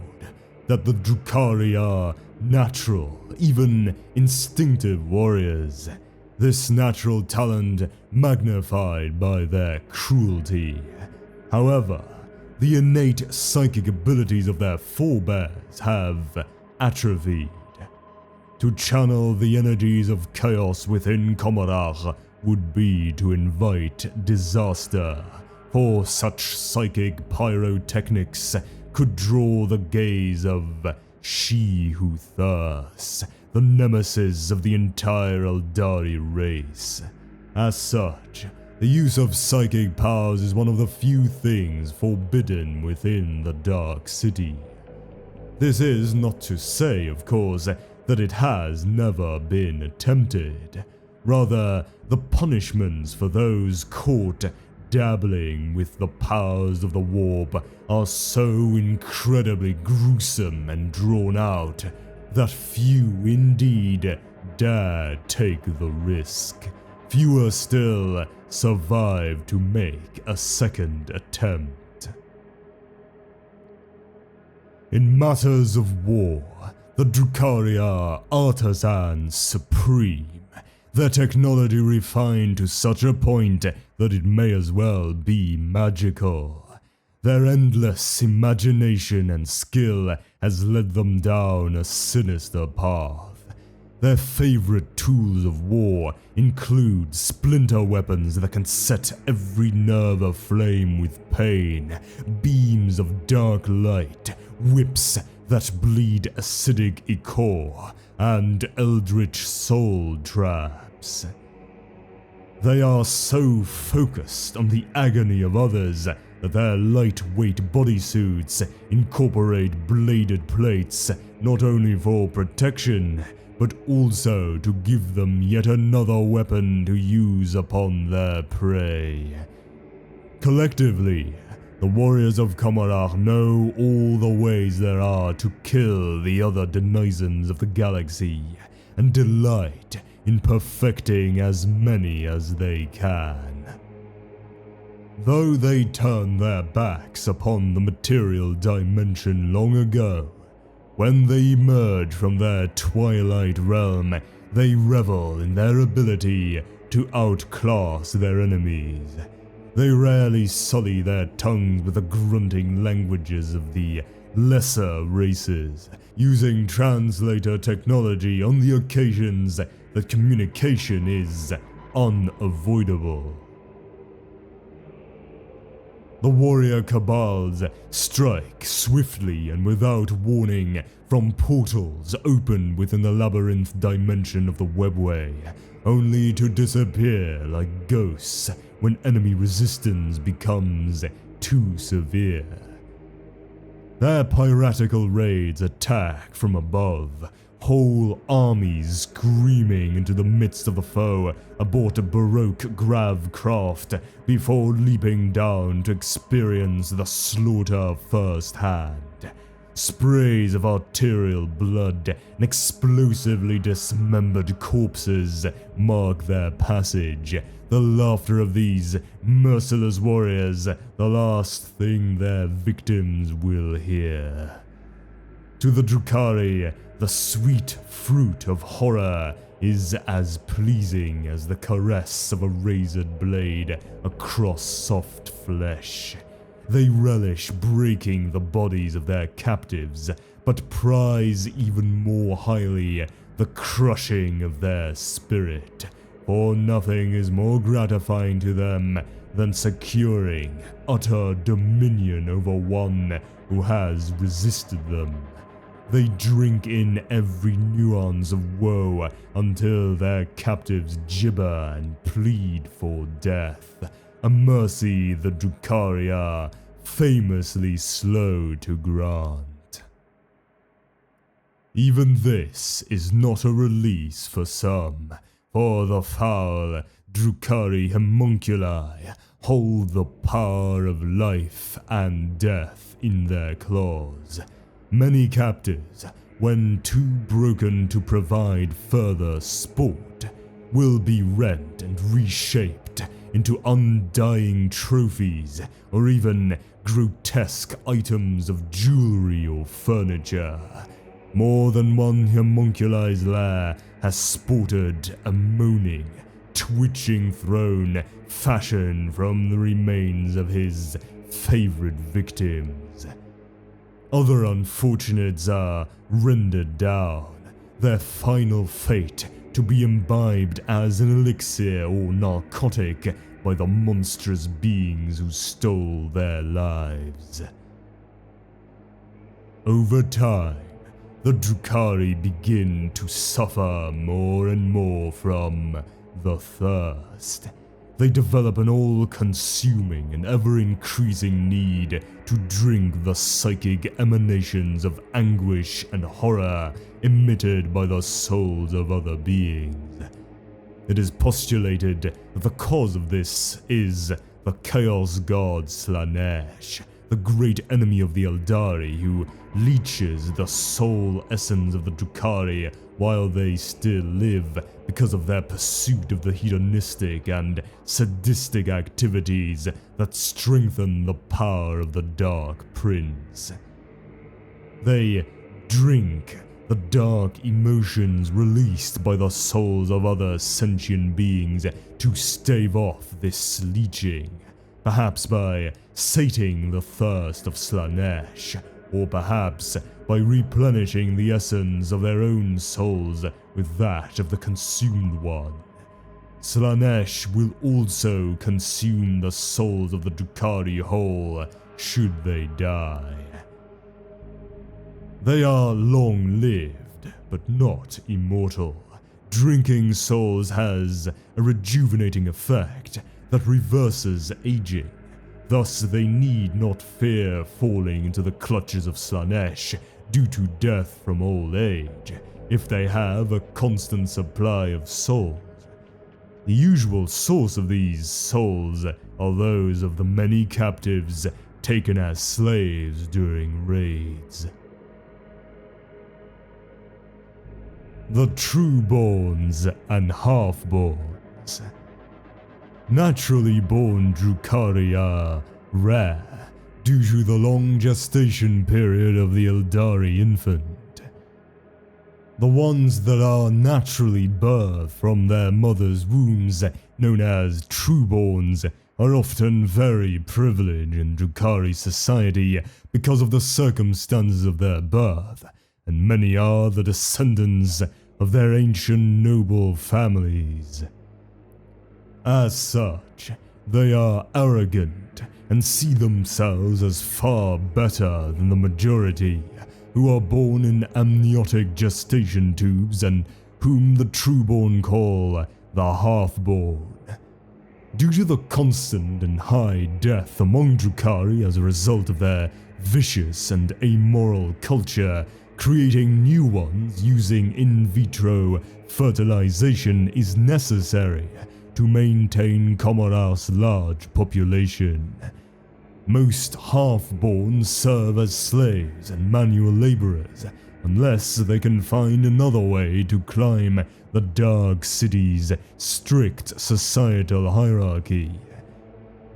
that the Drukhari are natural, even instinctive warriors, this natural talent magnified by their cruelty. However, the innate psychic abilities of their forebears have atrophied. To channel the energies of chaos within Commodore would be to invite disaster, for such psychic pyrotechnics could draw the gaze of She Who Thirsts, the nemesis of the entire Eldari race. As such, the use of psychic powers is one of the few things forbidden within the Dark City. This is not to say, of course, that it has never been attempted. Rather, the punishments for those caught dabbling with the powers of the warp are so incredibly gruesome and drawn out that few indeed dare take the risk. Fewer still survive to make a second attempt. In matters of war, the Drukhari are artisans supreme, their technology refined to such a point that it may as well be magical. Their endless imagination and skill has led them down a sinister path. Their favorite tools of war include splinter weapons that can set every nerve aflame with pain, beams of dark light, whips that bleed acidic ichor, and eldritch soul traps. They are so focused on the agony of others that their lightweight bodysuits incorporate bladed plates not only for protection, but also to give them yet another weapon to use upon their prey. Collectively, the warriors of Commodore know all the ways there are to kill the other denizens of the galaxy, and delight in perfecting as many as they can. Though they turned their backs upon the material dimension long ago, when they emerge from their twilight realm, they revel in their ability to outclass their enemies. They rarely sully their tongues with the grunting languages of the lesser races, using translator technology on the occasions that communication is unavoidable. The warrior Kabals strike swiftly and without warning from portals open within the labyrinth dimension of the webway, only to disappear like ghosts when enemy resistance becomes too severe. Their piratical raids attack from above, whole armies screaming into the midst of the foe aboard a baroque grav craft before leaping down to experience the slaughter firsthand. sprays of arterial blood and explosively dismembered corpses mark their passage. The laughter of these merciless warriors, the last thing their victims will hear. To the Drukhari, the sweet fruit of horror is as pleasing as the caress of a razored blade across soft flesh. They relish breaking the bodies of their captives, but prize even more highly the crushing of their spirit, for nothing is more gratifying to them than securing utter dominion over one who has resisted them. They drink in every nuance of woe until their captives gibber and plead for death, a mercy the Drukhari are famously slow to grant. Even this is not a release for some, for the foul Drukhari homunculi hold the power of life and death in their claws. Many captives, when too broken to provide further sport, will be rent and reshaped into undying trophies or even grotesque items of jewelry or furniture. More than one homunculi's lair has sported a moaning, twitching throne fashioned from the remains of his favorite victims. Other unfortunates are rendered down, their final fate to be imbibed as an elixir or narcotic by the monstrous beings who stole their lives. Over time, the Drukhari begin to suffer more and more from the thirst. They develop an all-consuming and ever-increasing need to drink the psychic emanations of anguish and horror emitted by the souls of other beings. It is postulated that the cause of this is the Chaos God Slaanesh, the great enemy of the Eldari who leeches the soul essence of the Drukhari while they still live because of their pursuit of the hedonistic and sadistic activities that strengthen the power of the Dark Prince. They drink the dark emotions released by the souls of other sentient beings to stave off this leeching, perhaps by sating the thirst of Slaanesh, or perhaps by replenishing the essence of their own souls with that of the consumed one. Slaanesh will also consume the souls of the Drukhari whole, should they die. They are long-lived, but not immortal. Drinking souls has a rejuvenating effect that reverses aging. Thus, they need not fear falling into the clutches of Slaanesh due to death from old age, if they have a constant supply of souls. The usual source of these souls are those of the many captives taken as slaves during raids. The Trueborns and Half-Borns. Naturally born Drukhari are rare due to the long gestation period of the Eldari infant. The ones that are naturally birthed from their mother's wombs, known as Trueborns, are often very privileged in Drukhari society because of the circumstances of their birth, and many are the descendants of their ancient noble families. As such, they are arrogant and see themselves as far better than the majority, who are born in amniotic gestation tubes and whom the Trueborn call the Half-Born. Due to the constant and high death among Drukhari as a result of their vicious and amoral culture, creating new ones using in vitro fertilization is necessary to maintain Comora's large population. Most half-born serve as slaves and manual laborers, unless they can find another way to climb the Dark City's strict societal hierarchy.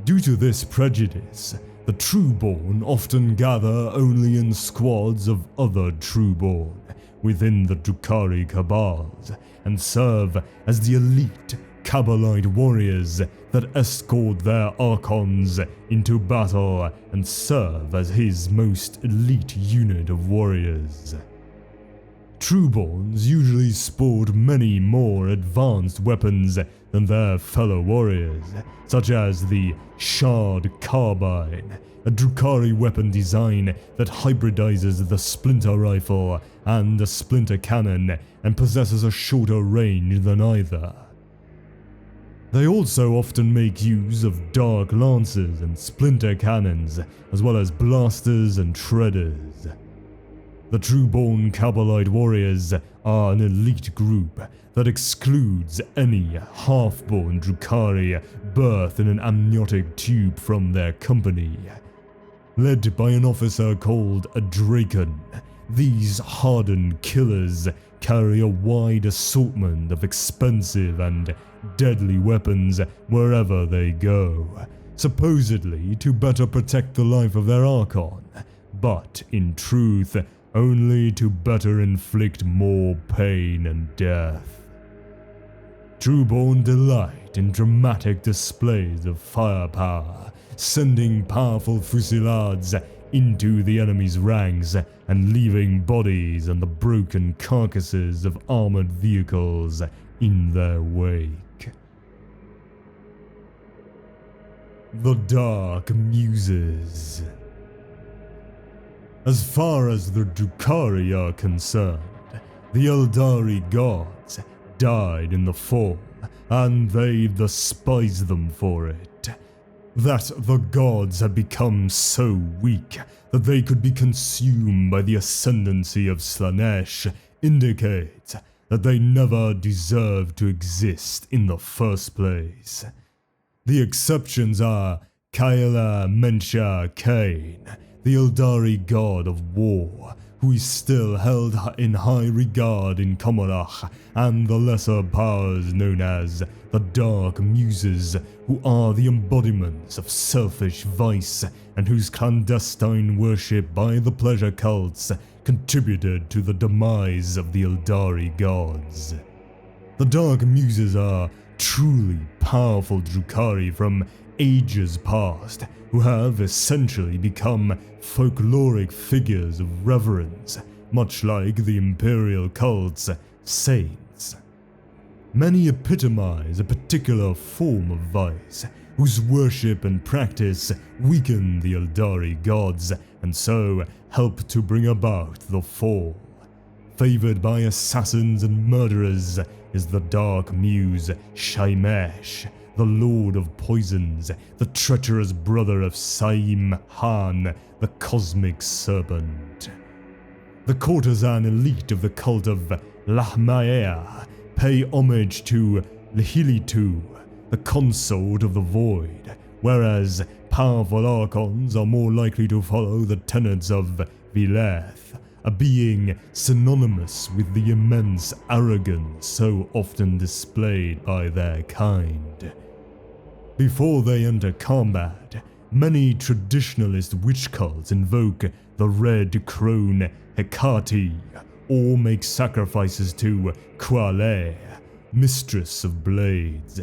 Due to this prejudice, the Trueborn often gather only in squads of other Trueborn within the Drukhari Kabals, and serve as the elite Kabalite warriors that escort their Archons into battle and serve as his most elite unit of warriors. Trueborns usually sport many more advanced weapons than their fellow warriors, such as the Shard Carbine, a Drukhari weapon design that hybridizes the Splinter Rifle and a Splinter Cannon and possesses a shorter range than either. They also often make use of Dark Lances and Splinter Cannons, as well as blasters and shredders. The Trueborn Kabalite warriors are an elite group that excludes any half-born Drukhari birthed in an amniotic tube from their company. Led by an officer called a Drakon, these hardened killers carry a wide assortment of expensive and deadly weapons wherever they go, supposedly to better protect the life of their Archon, but in truth, only to better inflict more pain and death. Trueborn delight in dramatic displays of firepower, sending powerful fusillades into the enemy's ranks and leaving bodies and the broken carcasses of armored vehicles in their wake. The Dark Muses. As far as the Drukhari are concerned, the Eldari gods died in the fall, and they despise them for it. That the gods had become so weak that they could be consumed by the ascendancy of Slaanesh indicates that they never deserved to exist in the first place. The exceptions are Kaela Mensha Kane, the Eldari god of war, who is still held in high regard in Komarach, and the lesser powers known as the Dark Muses, who are the embodiments of selfish vice and whose clandestine worship by the pleasure cults contributed to the demise of the Eldari gods. The Dark Muses are truly powerful Drukhari from ages past, who have essentially become folkloric figures of reverence, much like the imperial cult's saints. Many epitomize a particular form of vice, whose worship and practice weaken the Eldari gods and so help to bring about the fall. Favored by assassins and murderers is the Dark Muse Shaimesh, the Lord of Poisons, the treacherous brother of Saim Han, the Cosmic Serpent. The courtesan elite of the cult of Lahmaea pay homage to Lihilitu, the consort of the Void, whereas powerful Archons are more likely to follow the tenets of Vileth, a being synonymous with the immense arrogance so often displayed by their kind. Before they enter combat, many traditionalist witch cults invoke the Red Crone Hecate, or make sacrifices to Quale, Mistress of Blades.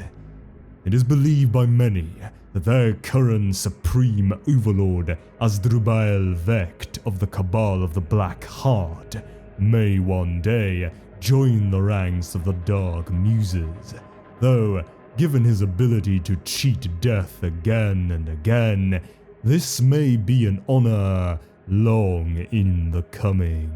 It is believed by many that their current supreme overlord, Asdrubal Vecht of the Cabal of the Black Heart, may one day join the ranks of the Dark Muses, though given his ability to cheat death again and again, this may be an honor long in the coming.